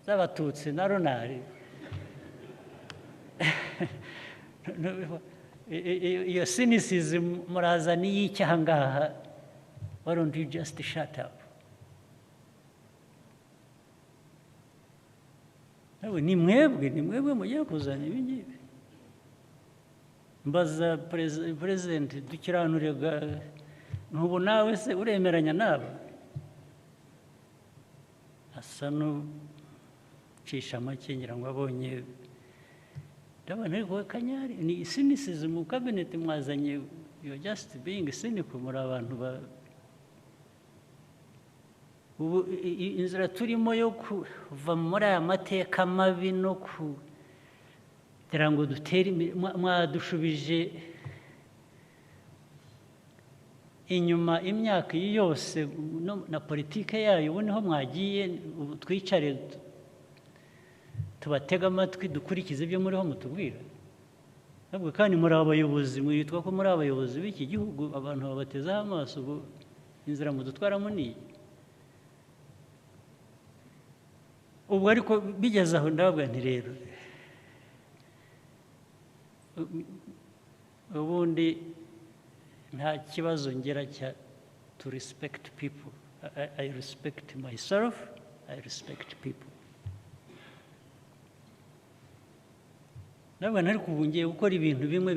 Speaker 1: z'abatutsi na runari iyo cynicism murazana y'icyaha ngaha why don't you just shut up ni mwebwe mugiye kuzana ibi ngibi mbaza perezida dukiranurega ntubu nawe se uremeranya nabo asa n'ucisha make ngira ngo abonye ndabona ariko Kanyari ni cynicism mu cabinet mwazanye you just being cynical muri abantu ubu inzira turimo yo kuva muri aya mateka mabi no kugira ngo dutere mwadushubije inyuma imyaka yose na politike yayo ubu niho mwagiye twicare tubatega amatwi dukurikize ibyo muriho mutubwira ntabwo kandi muri abayobozi mwitwa ko muri abayobozi b'iki gihugu abantu babatezaho amaso ubu inzira mudutwaramo niyi ubwo ariko bigeze aho ndababwira nti rero ubundi nta kibazo ngera cya to respect people I respect myself I respect people nabwo ariko ubu ngiye gukora ibintu bimwe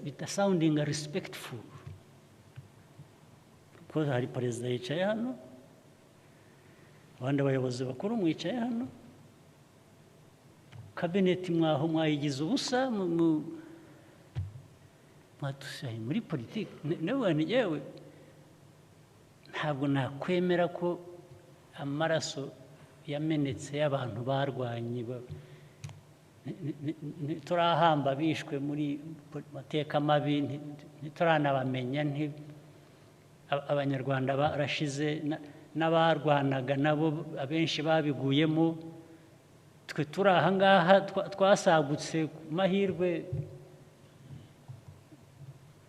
Speaker 1: bitasounding respectful kuko hari perezida yicaye hano abandi abayobozi bakuru mwicaye hano kabineti mwaho mwayigize ubusa mwatusaye muri politiki nabwo yewe ntabwo nakwemera ko amaraso yamenetse y'abantu barwanye turahamba bishwe muri mateka mabi ntituranabamenya abanyarwanda barashize n'abarwanaga nabo abenshi babiguyemo twe turi aha ngaha twasagutse ku mahirwe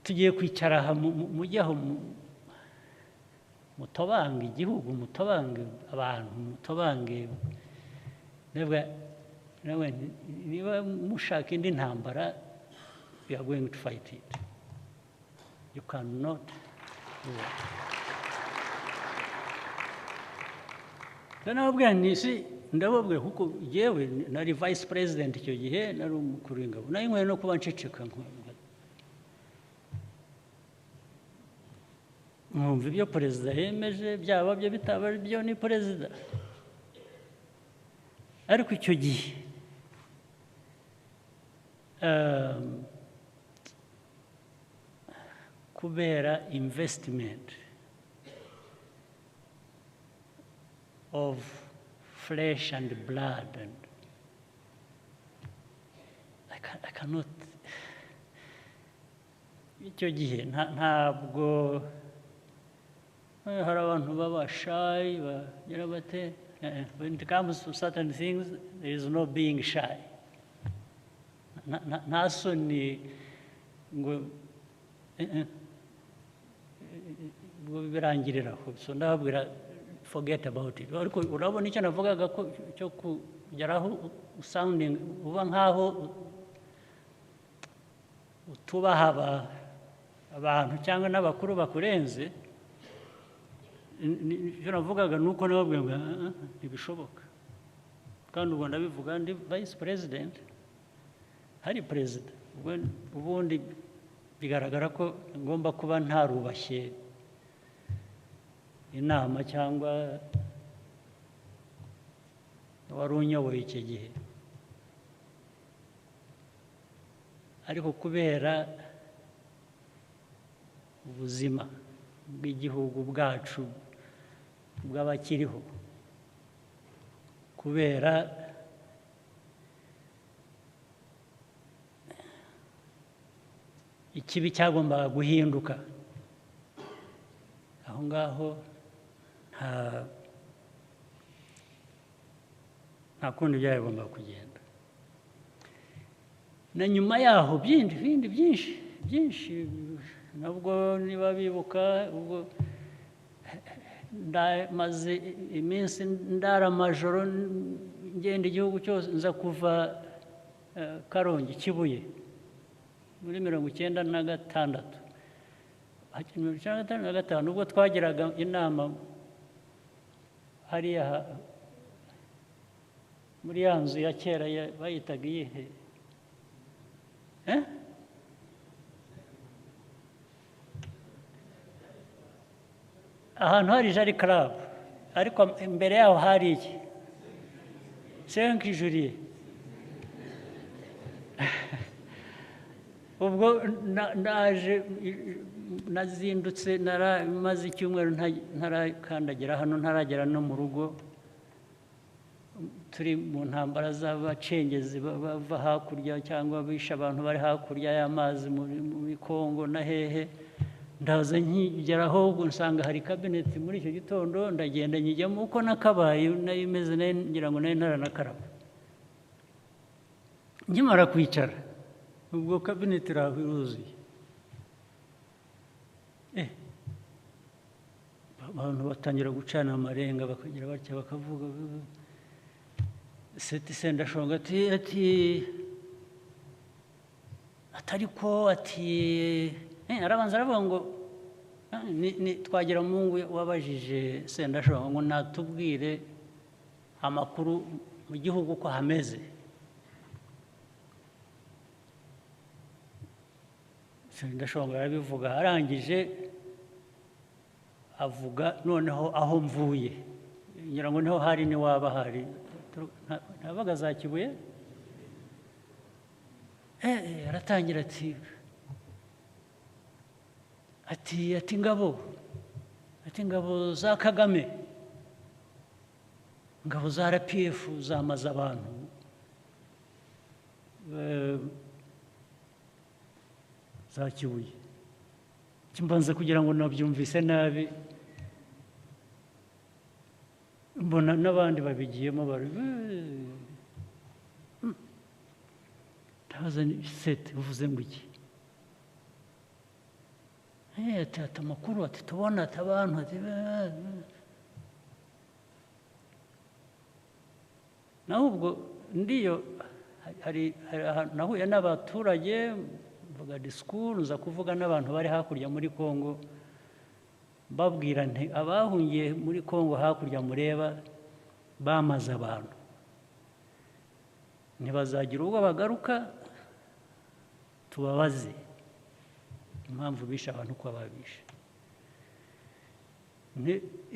Speaker 1: tugiye kwicara aha mujyaho mutobange igihugu mutobange abantu mutobange niba mushaka indi ntambara, we are going to fight it. You cannot do it. Nababwira nisi ndababwira kuko yewe nari vice president icyo gihe, nari umukuru w'ingabo, nayo nkwiye no kuba nceceka nkumva ibyo perezida yemeje, byaba byo bitaba byo, ni perezida. ariko icyo gihe kubera investment of flesh and blood, and I cannot, icyo gihe ntabwo hari abantu baba shy bagira bate. When it comes to certain things, there is no being shy. Nta soni ngo birangiriraho. So ndababwira forget about it. Ariko urabona icyo navugaga ko cyo kugeraho sounding uba nkaho utubaha abantu cyangwa n'abakuru bakurenze. Icyo navugaga ni uko nababwira ngo ntibishoboka, kandi ubwo ndabivuga ndi vice president, hari perezida. Ubundi bigaragara ko ngomba kuba ntarubashye inama cyangwa wari unyoboye icyo gihe, ariko kubera ubuzima bw'igihugu bwacu bw'abakiriho, kubera ikibi cyagombaga guhinduka, aho ngaho nta kundi byagombaga kugenda. Na nyuma yaho bindi byinshi nabwo niba bibuka, ubwo maze iminsi ndara amajoro ngenda igihugu cyose, nza kuva Karongi Kibuye muri 1996, 1995 ubwo twagiraga inama hariya muri ya nzu ya kera bayitaga iyihe, ahantu hari jari club, ariko imbere yaho hari iki 5 juillet. ubwo naje nazindutse, maze icyumweru ntarakandagira hano, ntaragera no mu rugo, turi mu ntambara z'abacengezi bava hakurya cyangwa bisha abantu bari hakurya y'amazi muri Kongo na hehe. Ndaza nkigeraho ubwo nsanga hari kabineti muri icyo gitondo, ndagenda nyijyamo uko nakabaye, nayimeze ngira ngo nayo ntaranakaraba. Nkimara kwicara ubwo kabineti iraho iruzuye, abantu batangira gucana amarenga, bakagira batya bakavuga Sendashonga atariko arabanza aravuga ngo twagira Mungu wabajije Sendashonga ngo natubwire amakuru mu gihugu ko hameze. Sendashonga arabivuga, arangije avuga noneho aho mvuye, ngira ngo niho hari ni waba hari, nabaga za Kibuye. Aratangira ati ingabo za Kagame, ingabo za RPF zamaze abantu, za Kibuye. Kimbanza kugira ngo nabyumvise nabi, mbona n'abandi babigiyemo bari taza set uvuze ngo iki, ati amakuru ati tubona ati abantu ati naho ubwo ndiyo hari ahantu nahuye n'abaturage mvuga disikuru nza kuvuga n'abantu bari hakurya muri Kongo babwira nti abahungiye muri Kongo hakurya mureba bamaze abantu ntibazagira ubwo bagaruka tubabaze impamvu bishe abantu uko babishe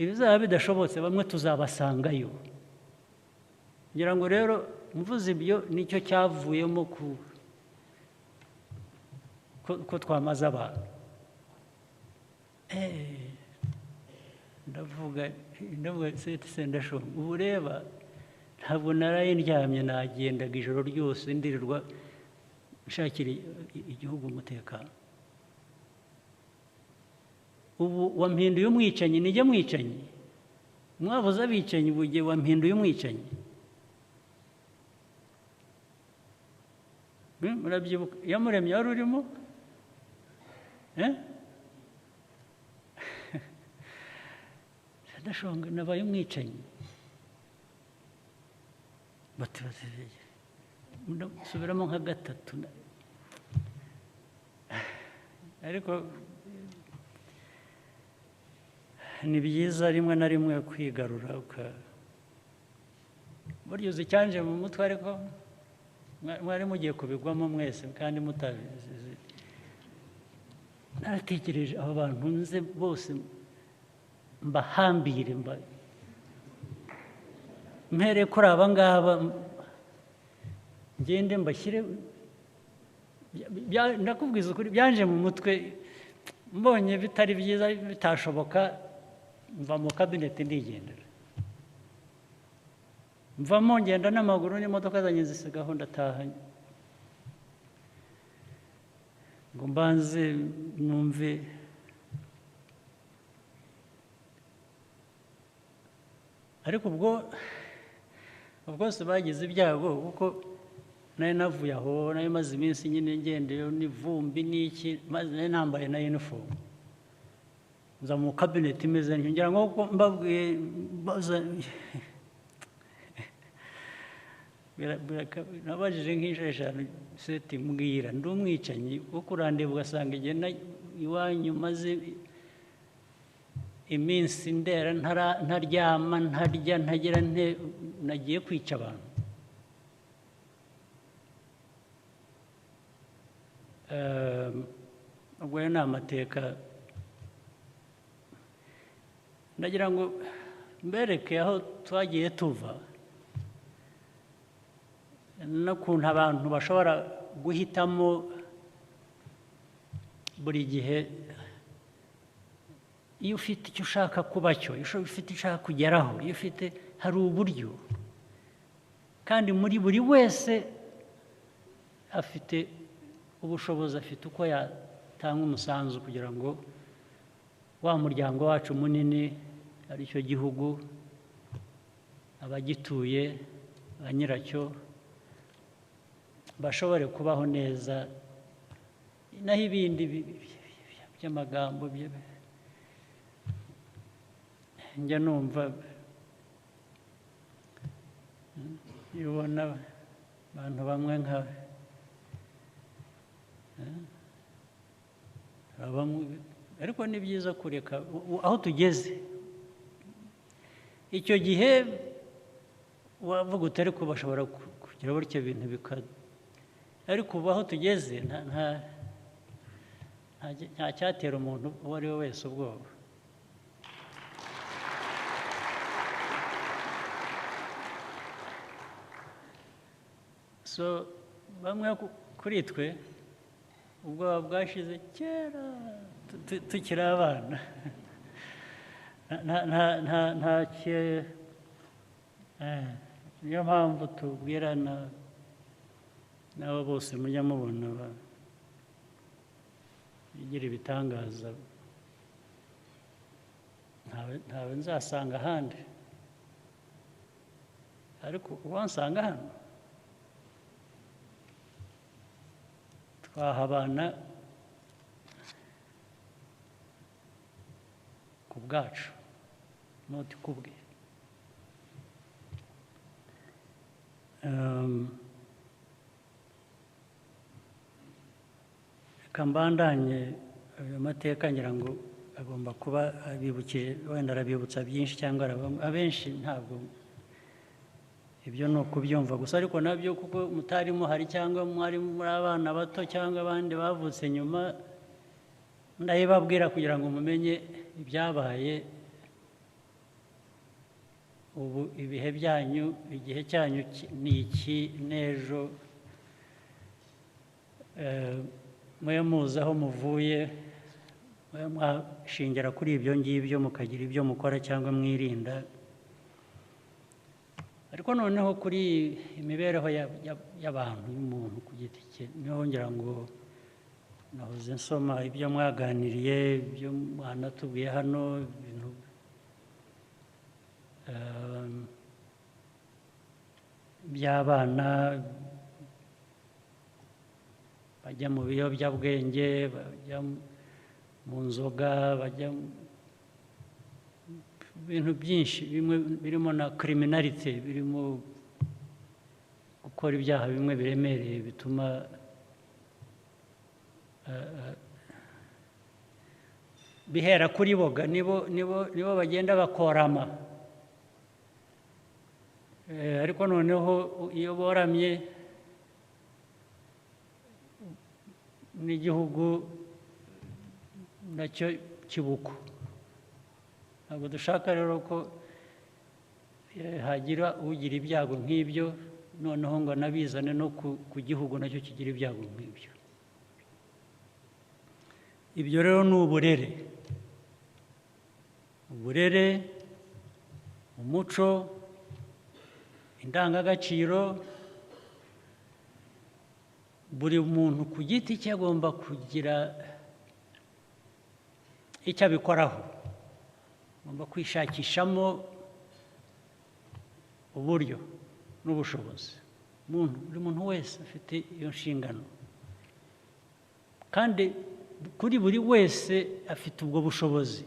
Speaker 1: ibizaba bidashobotse bamwe tuzabasangayo ngira ngo rero mvuze ibyo nicyo cyavuyemo ko twamaze abantu ndavuga sendashonga ubu reba ntabwo naraye ndyamye nagendaga ijoro ryose ndirirwa nshakira igihugu umutekano ubu wampinduye umwicanyi nijye mwicanyi mwavuze abicanyi bugiye wampinduye umwicanyi murabyibuka yamuremye wari urimo ndashonga nabaye umwicanyi subiramo nka gatatu ariko ni byiza rimwe na rimwe kwigarura burya uzi icyanje mu mutwe ariko mwari mugiye kubigwamo mwese kandi mutabizi naratekereje abo bantu nze bose mbahambire mpere kuri aba ngaba ngende mbashyire ndakubwiza ukuri byanje mu mutwe mbonye bitari byiza bitashoboka mva mu kabineti ndigendera mvamo ngenda n'amaguru n'imodoka zanjye zisigaho ndataha ngo mbanze numve ariko ubwo bwose bagize ibyago kuko nari navuye aho nari maze iminsi nyine ngendeyo n'ivumbi n'iki maze nari nambaye na uniform nza mu kabineti imeze ngira ngo mbabwiye nabajije nk'inshuro eshanu seti mbwira ndi umwicanyi wo kurandeba ugasanga igihe iwanyu maze iminsi ndera ntaryama ntarya ntagira nagiye kwica abantu ubwo ni amateka ndagira ngo mbereke aho twagiye tuva n'ukuntu abantu bashobora guhitamo buri gihe iyo ufite icyo ushaka kuba cyo iyo ufite icyo ushaka kugeraho iyo ufite hari uburyo kandi muri buri wese afite ubushobozi afite uko yatanga umusanzu kugira ngo wa muryango wacu munini ari cyo gihugu abagituye ba nyiracyo bashobore kubaho neza naho ibindi by'amagambo njya numva ubona abantu bamwe nka ariko ni byiza kureka aho tugeze icyo gihe wavuga utari ko bashobora kugira bityo bintu ariko ubu aho tugeze nta cyatera umuntu uwo ari we wese ubwoba so bamwe kuri twe ubwoba bwashize kera tukiri abana niyo mpamvu tubwirana n'abo bose mujya mubona bigira ibitangaza ntawe nzasanga ahandi ariko uwansanga hano twahabana ku bwacu noti kubwe reka mbandanye ayo mateka ngira ngo agomba kuba abibukije wenda arabibutsa byinshi cyangwa abenshi ntabwo ibyo ni ukubyumva gusa ariko nabyo kuko mutarimo hari cyangwa mwari muri abana bato cyangwa abandi bavutse nyuma ndabibabwira kugira ngo mumenye ibyabaye ubu ibihe byanyu igihe cyanyu ni iki n'ejo mwe muzi aho muvuye mwashingira kuri ibyo ngibyo mukagira ibyo mukora cyangwa mwirinda ariko noneho kuri imibereho y'abantu y'umuntu ku giti cye niho ngira ngo nahoze nsoma ibyo mwaganiriye ibyo mwanatubwiye hano ibintu by'abana bajya mu biyobyabwenge bajya mu nzoga bajya ibintu byinshi bimwe birimo na criminality birimo gukora ibyaha bimwe biremereye bituma bihera kuri boga nibo bagenda bakorama ariko noneho iyo boramye n'igihugu nacyo kibuko ntabwo dushaka rero ko hagira ugira ibyago nk'ibyo noneho ngo anabizane no ku gihugu nacyo kigira ibyago nk'ibyo ibyo rero ni uburere umuco indangagaciro buri muntu ku giti cye agomba kugira icyo abikoraho agomba kwishakishamo uburyo n'ubushobozi buri muntu wese afite iyo nshingano kandi kuri buri wese afite ubwo bushobozi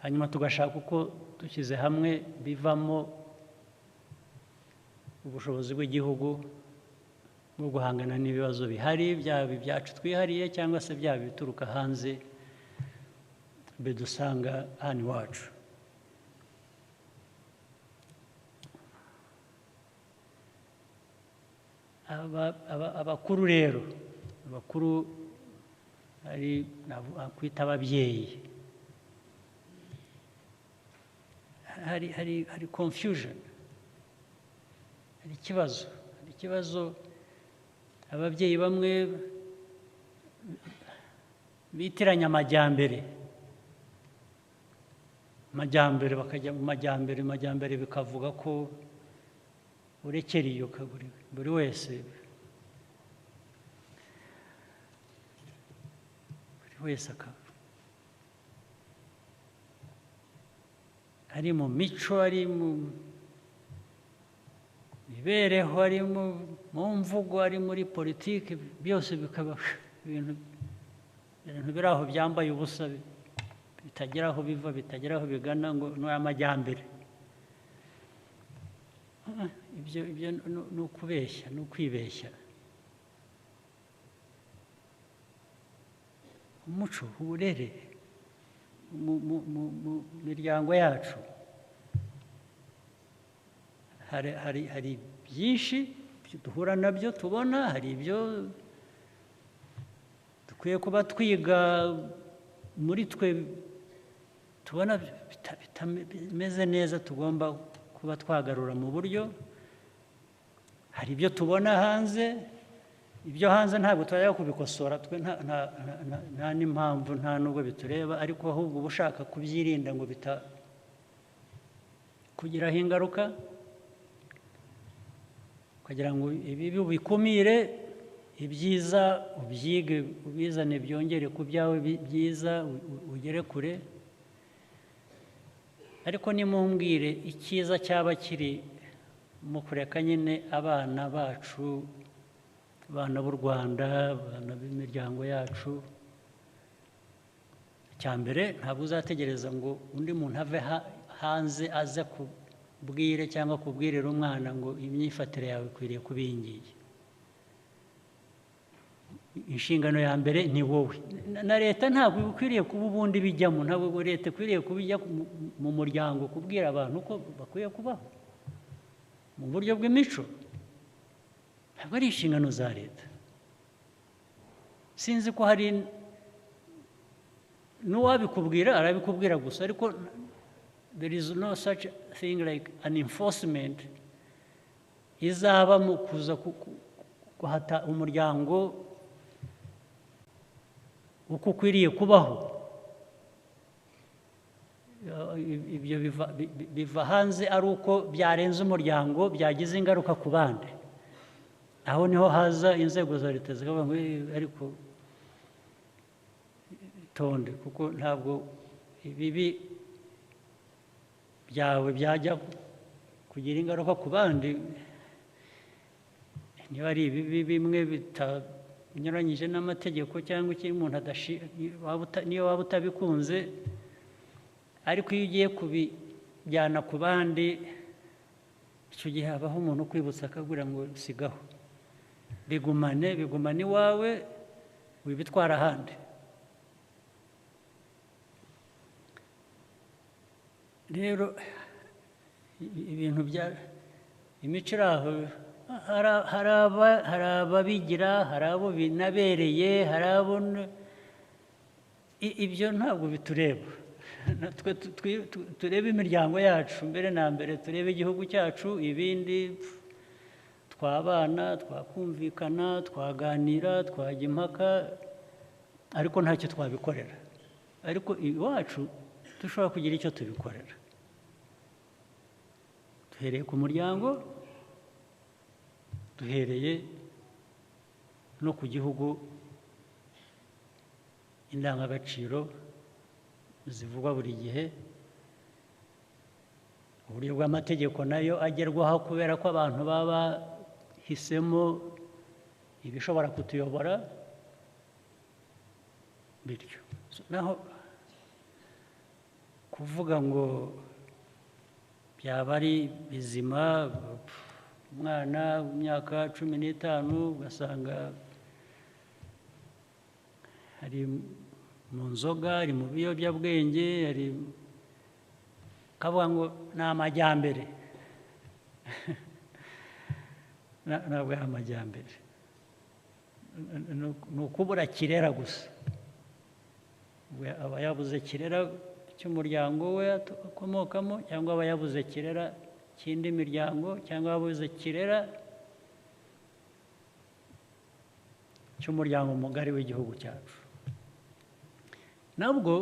Speaker 1: hanyuma tugashaka uko dushyize hamwe bivamo ubushobozi bw'igihugu bwo guhangana n'ibibazo bihari byaba ibyacu twihariye cyangwa se byaba ibituruka hanze bidusanga hano iwacu abakuru rero ari kwita ababyeyi hari confusion hari ikibazo ababyeyi bamwe bitiranya amajyambere bakajya mu majyambere bikavuga ko urekera iyo buri wese akaba ari mu mico ari mu mibereho ari mu mvugo ari muri politiki byose bikaba ibintu biri aho byambaye ubusa bitagira aho biva bitagira aho bigana ngo ni amajyambere ibyo ni ukubeshya ni ukwibeshya umuco uburere mu miryango yacu hari byinshi duhura nabyo tubona hari ibyo dukwiye kuba twiga muri twe tubona bitameze neza tugomba kuba twagarura mu buryo hari ibyo tubona hanze ibyo hanze ntabwo twajya kubikosora twe nta n'impamvu nta nubwo bitureba ariko ahubwo uba ushaka kubyirinda ngo bitakugiraho ingaruka kugira ngo ibibi ubikumire ibyiza ubyige ubizane byongere ku byawe byiza ugere kure ariko nimumbwire icyiza cyaba kiri mu kureka nyine abana bacu abana b'u Rwanda abana b'imiryango yacu icya mbere ntabwo uzategereza ngo undi muntu ave hanze aze kubwire cyangwa kubwirira umwana ngo imyifatire yawe ikwiriye kuba iyi ngiyi inshingano ya mbere ni wowe na leta ntabwo ikwiriye kuba ubundi bijyamo ntabwo leta ikwiriye kubijya mu muryango kubwira abantu ko bakwiye kubaho mu buryo bw'imico ntabwo ari inshingano za leta sinzi ko hari n'uwabikubwira arabikubwira gusa ariko there is no such thing like an enforcement izaba mu kuza guhata umuryango uko ukwiriye kubaho ibyo biva hanze ari uko byarenze umuryango byagize ingaruka ku bandi aho niho haza inzego za leta zikavuga ngo ariko tonde kuko ntabwo ibibi byawe byajya kugira ingaruka ku bandi niba ari ibibi bimwe binyuranyije n'amategeko cyangwa ikindi umuntu niyo waba utabikunze ariko iyo ugiye kubijyana ku bandi icyo gihe habaho umuntu ukwibutsa akabwira ngo sigaho bigumane iwawe wibitwara ahandi rero ibintu bya imico iri aho hari ababigira hari abo binabereye hari abo ibyo ntabwo bitureba turebe imiryango yacu mbere na mbere turebe igihugu cyacu ibindi twabana twakumvikana twaganira twajya impaka ariko ntacyo twabikorera ariko iwacu dushobora kugira icyo tubikorera duhereye ku muryango duhereye no ku gihugu indangagaciro zivugwa buri gihe uburyo bw'amategeko nayo agerwaho kubera ko abantu baba bahisemo ibishobora kutuyobora bityo naho kuvuga ngo byaba ari bizima umwana w'imyaka 15 ugasanga ari mu nzoga ari mu biyobyabwenge ari kavuga ngo ni amajyambere ntabwo ari amajyambere ni ukubura kirera gusa aba yabuze kirera cy'umuryango we akomokamo cyangwa aba yabuze kirera cy'indi miryango cyangwa yabuze kirera cy'umuryango mugari w'igihugu cyacu nabwo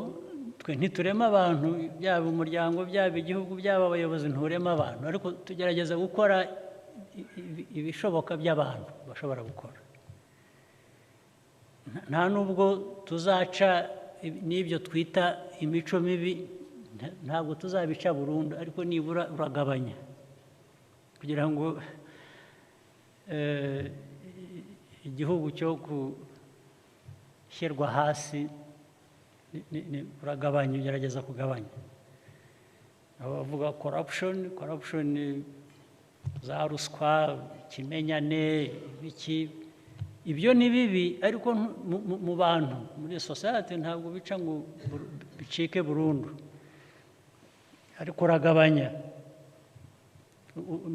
Speaker 1: twe ntiturema abantu byaba umuryango byaba igihugu byaba abayobozi nturema abantu ariko tugerageza gukora ibishoboka by'abantu bashobora gukora nta nubwo tuzaca n'ibyo twita imico mibi ntabwo tuzabica burundu ariko nibura uragabanya kugira ngo igihugu cyo gushyirwa hasi uragabanya ugerageza kugabanya abavuga corruption za ruswa ikimenyane ibyo ni bibi ariko mu bantu muri society ntabwo bica ngo bicike burundu ariko uragabanya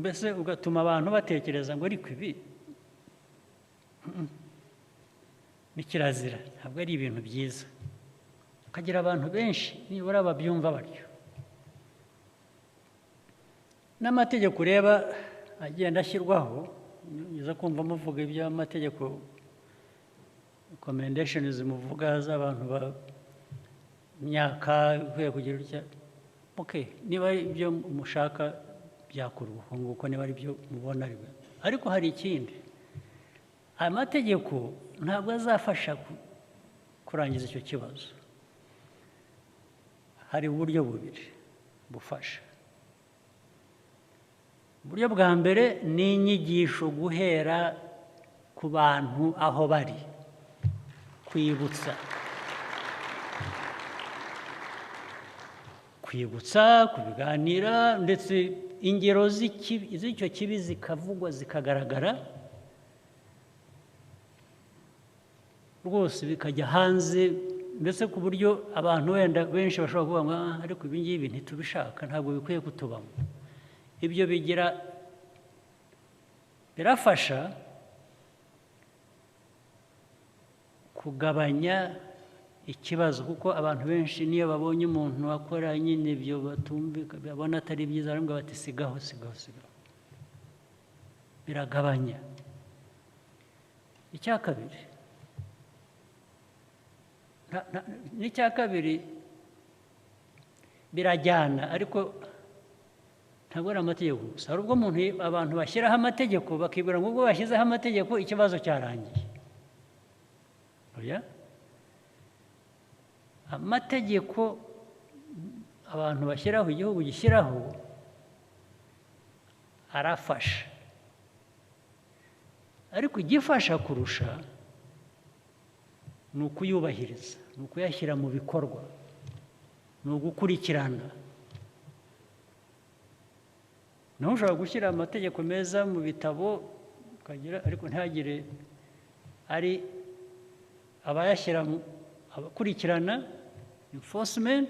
Speaker 1: mbese ugatuma abantu batekereza ngo ariko ibi ni kirazira ntabwo ari ibintu byiza ukagira abantu benshi nibura babyumva batyo n'amategeko ureba agenda ashyirwaho niza kumva muvuga iby'amategeko recommendations muvuga z'abantu myaka ukwiye kugira utya niba ibyo mushaka byakora ubukungu niba ari byo mubona ariko hari ikindi aya mategeko ntabwo azafasha kurangiza icyo kibazo hari uburyo bubiri bufasha uburyo bwa mbere ni inyigisho guhera ku bantu aho bari kwibutsa kubiganira ndetse ingero z'icyo kibi zikavugwa zikagaragara rwose bikajya hanze mbese ku buryo abantu wenda benshi bashobora kuvuga ngo ariko ibi ngibi ntitubishaka ntabwo bikwiye kutubamo. Ibyo birafasha kugabanya ikibazo, kuko abantu benshi niyo babonye umuntu akora nyine ibyo batumvika babona atari byiza baravuga bati sigaho. Biragabanya. Icya kabiri birajyana, ariko ntabwo ari amategeko gusa. Hari ubwo abantu bashyiraho amategeko bakibwira ngo ubwo bashyizeho amategeko ikibazo cyarangiye. Oya, amategeko abantu bashyiraho, igihugu gishyiraho, arafasha, ariko igifasha kurusha ni ukuyubahiriza, ni ukuyashyira mu bikorwa, ni ugukurikirana. Naho ushobora gushyira amategeko meza mu bitabo ariko ntihagire ari abayashyira abakurikirana, enforcement,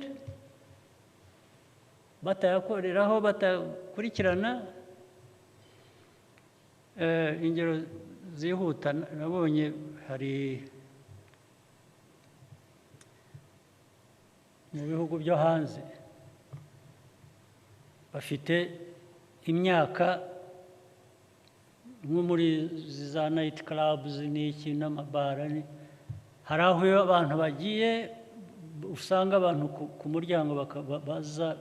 Speaker 1: batayakoreraho, batakurikirana. Ingero zihuta nabonye, hari mu bihugu byo hanze bafite imyaka nko muri za night clubs n'iki n'amabara, hari aho iyo abantu bagiye usanga abantu ku muryango baza,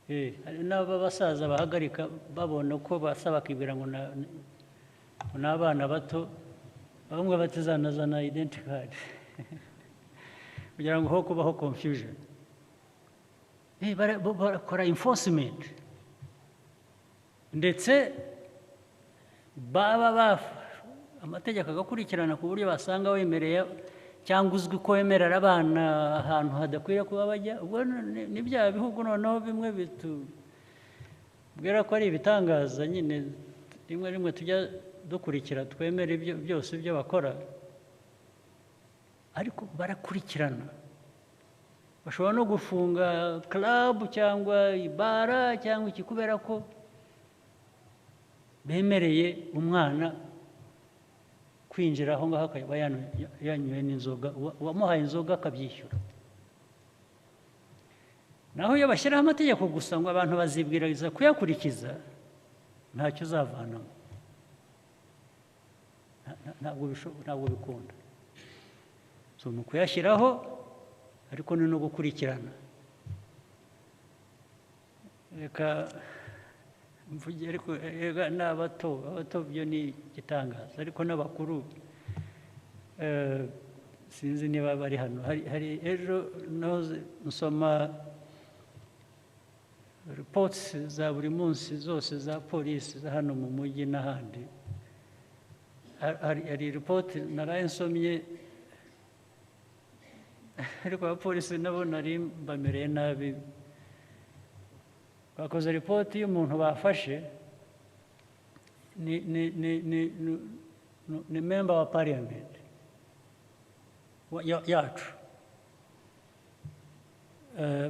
Speaker 1: hari n'abasaza bahagarika babona uko basa bakibwira ngo ni abana bato, bamwe batizanazana identity card kugira ngo ho kubaho confusion. Barakora enforcement, ndetse amategeko agakurikirana ku buryo basanga wemereye cyangwa uzwi ko wemerera abana ahantu hadakwiriye kuba bajya. Ubwo ni bya bihugu noneho bimwe bitubwira ko ari ibitangaza nyine, rimwe tujya dukurikira twemera byose ibyo bakora, ariko barakurikirana. Bashobora no gufunga club cyangwa ibara cyangwa iki kubera ko bemereye umwana kwinjira aho ngaho akaba yanyweye n'inzoga, uwamuhaye inzoga akabyishyura. Naho iyo bashyiraho amategeko gusa ngo abantu bazibwiriza kuyakurikiza, ntacyo uzavanamo, ntabwo bikunda. So ni ukuyashyiraho, ariko ni no gukurikirana. Reka mvuge, ariko n'abato byo ni igitangaza, ariko n'abakuru sinzi niba bari hano. Hari ejo nsoma reports za buri munsi zose za polisi za hano mu mujyi n'ahandi. Hari report naraye nsomye, ariko abapolisi nabo nari bamereye nabi. Bakoze ripoti y'umuntu bafashe, ni member wa parliament yacu,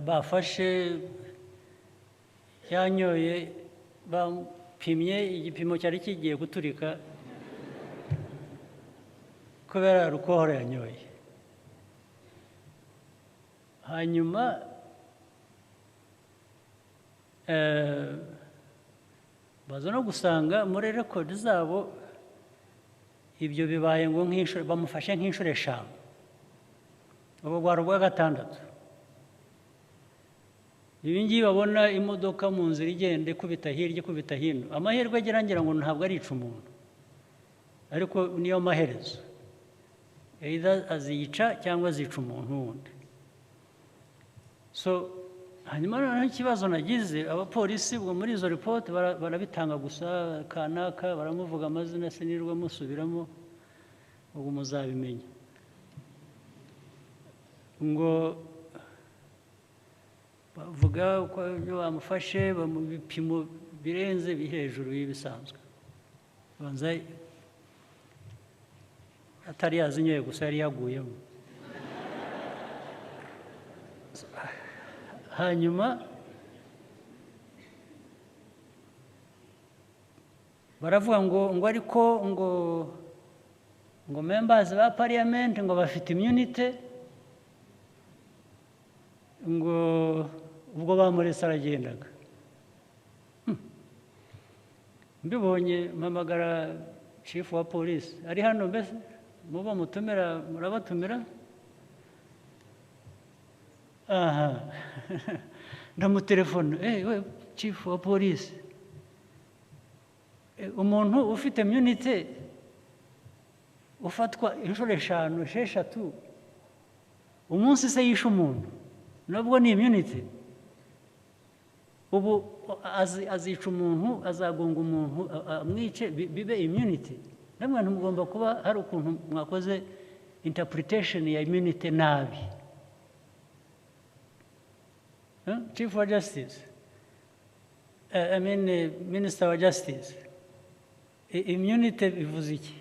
Speaker 1: bafashe yanyoye, bapimye igipimo cyari kigiye guturika kubera alcohol yanyoye. Hanyuma baza no gusanga muri rekodi zabo ibyo bibaye ngo bamufashe nk'inshuro 5, ubu bwari ubwa 6. Ibi ngibi babona imodoka mu nzira igenda ikubita hirya ikubita hino, amahirwe agira ngira ngo ntabwo arica umuntu, ariko niyo maherezo, either azica cyangwa azica umuntu wundi. So hanyuma noneho ikibazo nagize, abapolisi ubwo muri izo report barabitanga gusa, kanaka baramuvuga amazina sinirwa musubiramo, ubwo muzabimenya ngo bavuga ko bamufashe mu bipimo birenze hejuru y'ibisanzwe. Banza atari yazinyoye gusa yari yaguyemo. Hanyuma baravuga ngo ariko ngo members ba parliament ngo bafite immunity, ngo ubwo bamuretse aragendaga. Mbibonye mpamagara chief wa police, ari hano mbese muba mutumira, murabatumira? Aha. Ndamutelefona, we chief wa police, umuntu ufite immunity ufatwa inshuro 5 6 umunsi se yishe umuntu, nabwo ni immunity? Ubu azica umuntu, azagonga umuntu amwice, bibe immunity? Namwe mugomba kuba hari ukuntu mwakoze interpretation ya immunity nabi. Chief of Justice, I mean Minister of Justice, immunity bivuze iki?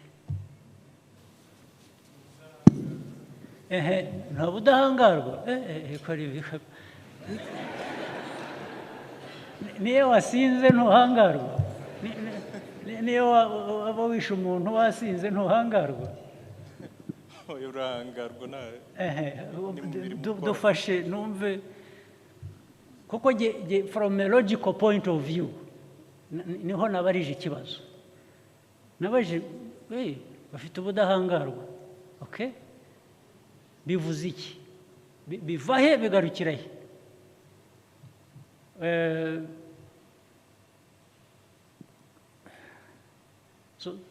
Speaker 1: Nta budahangarwa? Niyo wasinze ntuhangarwa? Niyo waba wishe umuntu wasinze ntuhangarwa?
Speaker 2: Urahangarwa nawe.
Speaker 1: Dufashe numve, kuko from a logical point of view niho nabarije ikibazo. Nabaje bafite ubudahangarwa, okay, bivuze iki? Biva he bigarukira he?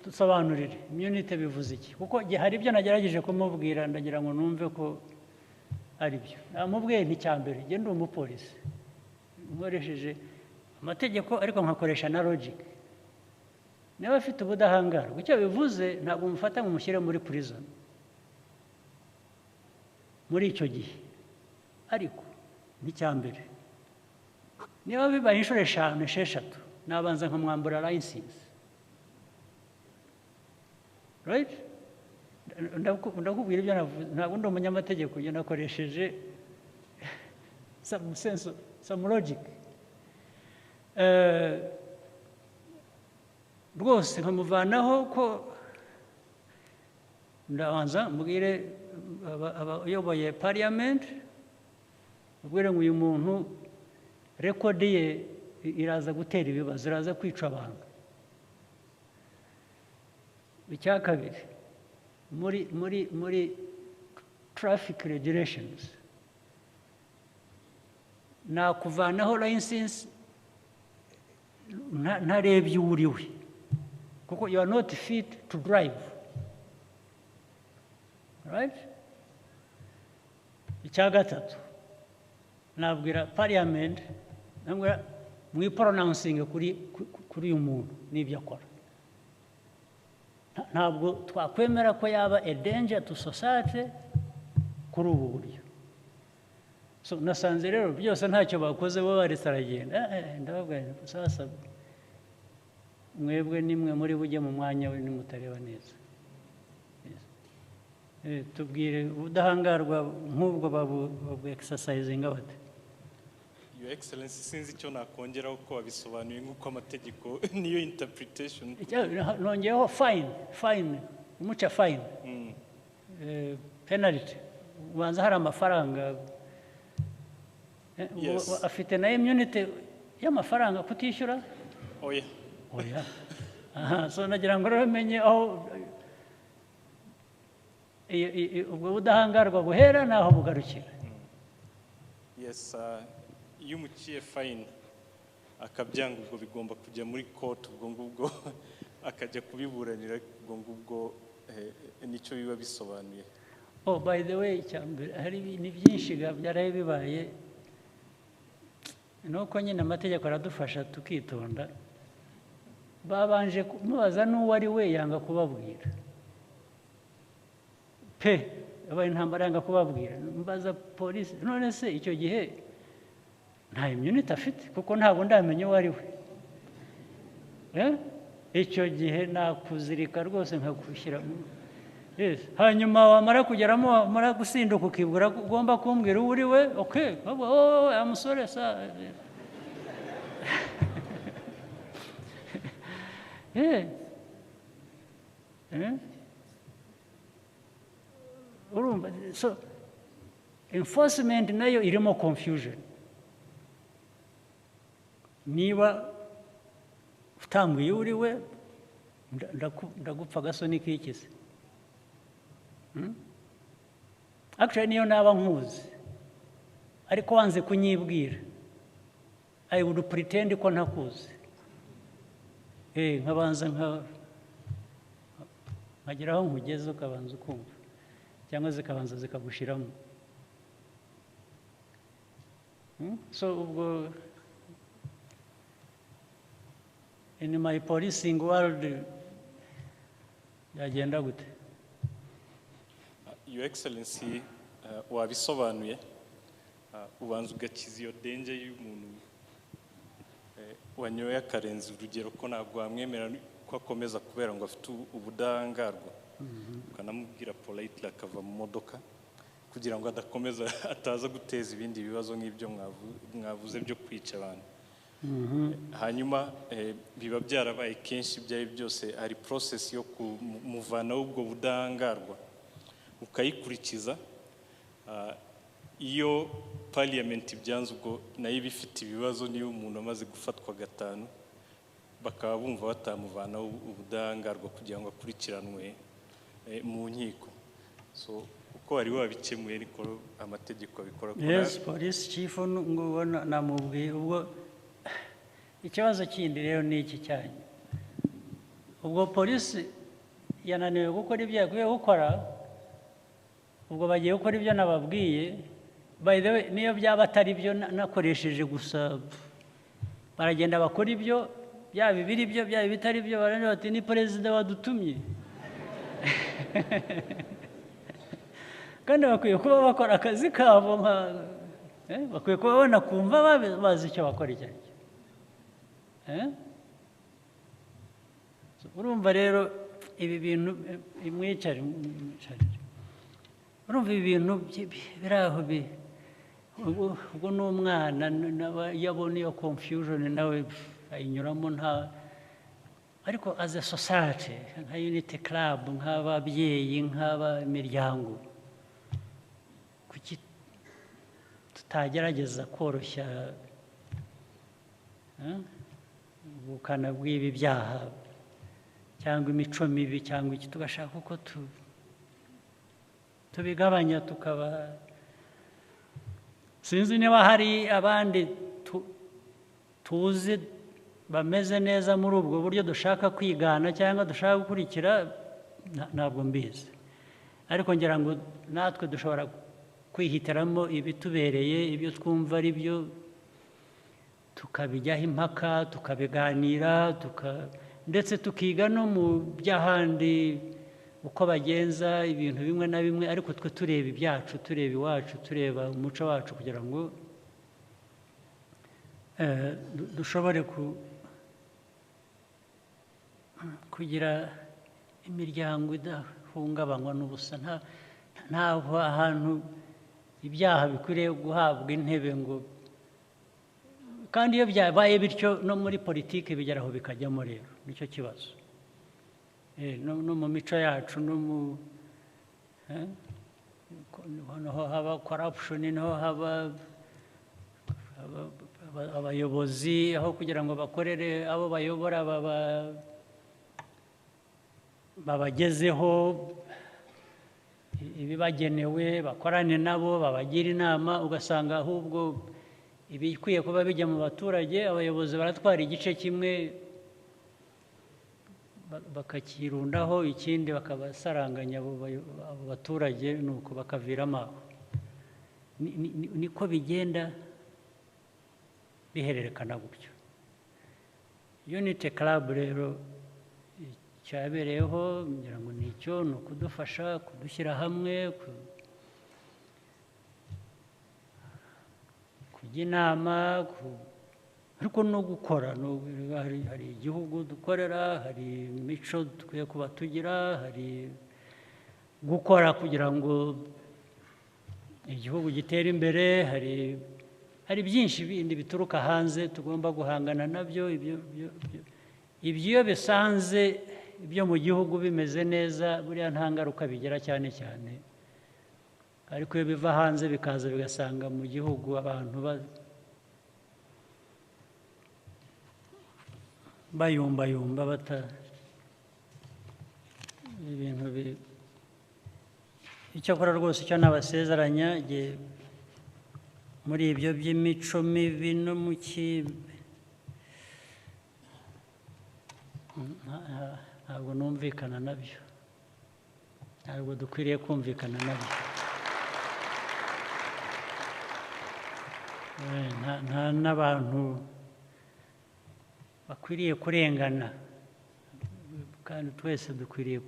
Speaker 1: Tusobanurire immunity bivuze iki, kuko hari ibyo nagerageje kumubwira, ndagira ngo numve ko ari byo. Namubwiye nti cyambere nge ndi umupolisi, nkoresheje amategeko ariko nkakoresha na logic. Niba afite ubudahangarwa, icyo bivuze ntabwo mufata ngo mushyire muri prison muri icyo gihe. Ariko ni cyambere, niba bibaye inshuro 5 6 nabanza nkamwambura license, right? Ndakubwira ibyo navuze, ntabwo ndi umunyamategeko, njye nakoresheje some sense, some logic. Rwose nkamuvanaho ko ndabanza mbwire abayoboye parliament, mbwire ngo uyu muntu record ye iraza gutera ibibazo, iraza kwica abantu. Icya kabiri, muri traffic regulations nakuvanaho license ntarebye uriwe, kuko you are not fit to drive, right? Icya gatatu, nabwira parliament, nabwira mwipronouncing kuri uyu muntu n'ibyo akora. Ntabwo twakwemera ko yaba a danger to society kuri ubu buryo. So nasanze rero byose ntacyo bakoze, bo baretse aragenda. Ndababwira sasa mwebwe nimwe muri bujye mu mwanya we nimutareba neza. Tubwire ubudahangarwa nk'ubwo babu exercising bate?
Speaker 2: Your Excellency, sinzi icyo nakongeraho ko wabisobanuye nk'uko amategeko niyo interpretation.
Speaker 1: Nongeyeho fine, umuca fine, penalty, ubanza hari amafaranga. Afite na immunity y'amafaranga kutishyura?
Speaker 2: Oya.
Speaker 1: So nagira ngo rero menye aho ubwo budahangarwa buhera naho bugarukira.
Speaker 2: Yes, iyo umuciye fine akabyanga, ubwo bigomba kujya muri court, ubwo ngubwo akajya kubiburanira, ubwo ngubwo nicyo biba bisobanuye.
Speaker 1: Oh, by the way, hari ni byinshi byaraye bibaye, nuko nyine amategeko aradufasha tukitonda. Babanje kumubaza n'uwo ari we, yanga kubabwira pe, abaye intambara yanga kubabwira. Mbaza polisi, none se icyo gihe nta immunity afite? Kuko ntabwo ndamenye uwo ari we. Icyo gihe nakuzirika rwose nkagushyira Yes. Hanyuma wamara kugeramo wamara gusinduka ukibwira ko ugomba kumbwira uwo uri we, okay, oh, amusore sa. Urumva, so enforcement nayo irimo confusion. Niba utambwiye uri we, ndagupfa gasoni k'ikisi. Actually niyo naba nkuzi ariko wanze kunyibwira, I would pretend ko ntakuzi. Nkabanza nkagera aho nkugeze ukabanza ukumva cyangwa zikabanza zikagushiramo. So ubwo in my policing world yagenda gute?
Speaker 2: Your Excellency, wabisobanuye, ubanza ugakiza iyo danger y'umuntu wanyoye akarenza urugero ko ntabwo wamwemera ko akomeza kubera ngo afite ubudahangarwa, ukanamubwira politely akava mu modoka kugira ngo adakomeza ataza guteza ibindi bibazo nk'ibyo mwavuze byo kwica abantu. Hanyuma biba byarabaye kenshi byari byose, hari process yo kumuvanaho ubwo budahangarwa ukayikurikiza. Iyo parliament ibyanze ubwo nayo bifite ibibazo, niyo umuntu amaze gufatwa gatanu bakaba bumva batamuvanaho ubudahangarwa kugira ngo akurikiranwe mu nkiko. So uko wari wabikemuye niko amategeko abikora.
Speaker 1: Yes, police chief ngo namubwiye ubwo ikibazo kindi rero ni iki cyane. Ubwo police yananiwe gukora ibyo yagiye gukora, ubwo bagiye gukora ibyo nababwiye. By the way, niyo byaba atari byo nakoresheje gusa, baragenda bakora ibyo, byaba biri byo byaba bitari byo, barane bati ni perezida wadutumye. Kandi bakwiye kuba bakora akazi kabo, bakwiye kuba banakumva bazi icyo bakora icyo ari cyo. Urumva rero ibi bintu imwicare, urumva ibi bintu biri aho ubwo n'umwana yabona iyo confusion nawe ayinyuramo nta. Ariko as a society, nka unity club, nk'ababyeyi, nk'abamiryango, kuki tutagerageza koroshya ubukana bw'ibi byaha cyangwa imico mibi cyangwa iki, tugashaka uko tubigabanya, tukaba sinzi niba hari abandi tuzi bameze neza muri ubwo buryo dushaka kwigana cyangwa dushaka gukurikira, ntabwo mbizi. Ariko ngira ngo natwe dushobora kwihitiramo ibitubereye, ibyo twumva ari byo, tukabijyaho impaka, tukabiganira, ndetse tukiga no mu by'ahandi uko bagenza ibintu bimwe na bimwe, ariko twe tureba ibyacu, tureba iwacu, tureba umuco wacu, kugira ngo dushobore kugira imiryango idahungabanywa n'ubusa. Ntabwo ahantu ibyaha bikwiriye guhabwa intebe ngo, kandi iyo byabaye bityo no muri politiki bigeraho bikajyamo. Rero nicyo kibazo. No mu mico yacu, no mu niho haba corruption, niho haba abayobozi, aho kugira ngo bakorere abo bayobora babagezeho ibibagenewe, bakorane nabo, babagira inama, ugasanga ahubwo ibikwiye kuba bijya mu baturage, abayobozi baratwara igice kimwe bakakirundaho, ikindi bakabasaranganya abo baturage, nuko bakaviramo aho. Niko bigenda bihererekana gutyo. Unity Club rero cyabereyeho, ngira ngo nicyo, ni ukudufasha, kudushyira hamwe, kujya inama, ariko no gukora. Hari igihugu dukorera, hari imico dukwiye kuba tugira, hari gukora kugira ngo igihugu gitere imbere. Hari byinshi bindi bituruka hanze tugomba guhangana nabyo. Ibyo bisanze ibyo mu gihugu bimeze neza, buriya nta ngaruka bigira cyane cyane, ariko iyo biva hanze bikaza bigasanga mu gihugu abantu bayumbayumba ibintu icyakora rwose icyo nabasezeranya muri ibyo by'imico mibi no mu ntabwo numvikana nabyo, ntabwo dukwiriye kumvikana nabyo. Nta n'abantu bakwiriye kurengana, kandi twese dukwiriye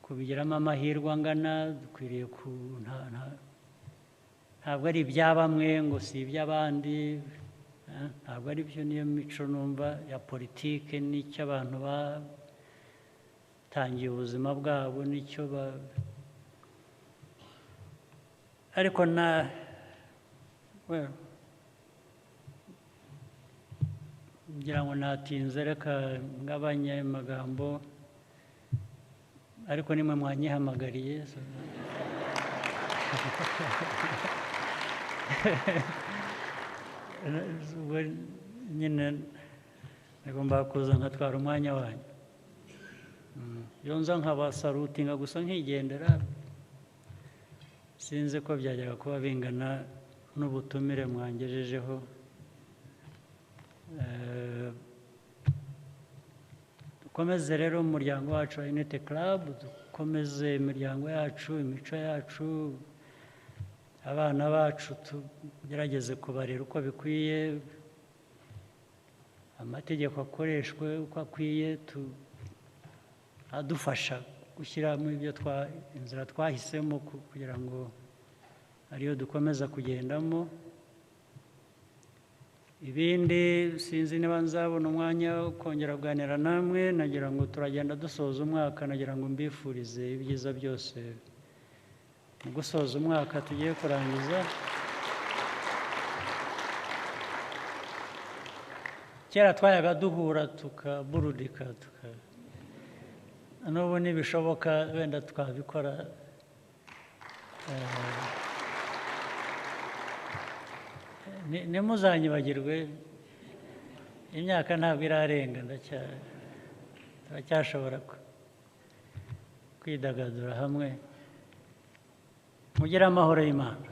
Speaker 1: kubigiramo amahirwe angana. Dukwiriye ntabwo ari ibya bamwe ngo si iby'abandi, ntabwo ari byo. Niyo mico numva ya politike, n'icyo abantu batangiye ubuzima bwabo, n'icyo ariko ngira ngo natinze, reka ngabanye amagambo, ariko nimwe mwanyihamagariye. Nyine nagomba kuza nkatwara umwanya wanyu. Iyo nza nkabasarutinga gusa nkigendera, sinzi ko byajyaga kuba bingana n'ubutumire mwangejejeho. Dukomeze rero umuryango wacu wa Unity Club, dukomeze imiryango yacu, imico yacu, abana bacu tugerageze kubarera uko bikwiye, amategeko akoreshwe uko akwiye, adufasha gushyiramo inzira twahisemo kugira ngo ariyo dukomeza kugendamo. Ibindi sinzi niba nzabona umwanya wo kongera kuganira namwe. Nagira ngo turagenda dusoza umwaka, nagira ngo mbifurize ibyiza byose mu gusoza umwaka tugiye kurangiza. Kera twayaga duhura tukaburudika, n'ubu nibishoboka wenda twabikora. Ntimuzanyibagirwe, imyaka ntabwo irarenga, turacyashobora kwidagadura hamwe. Mugire amahoro y'Imana.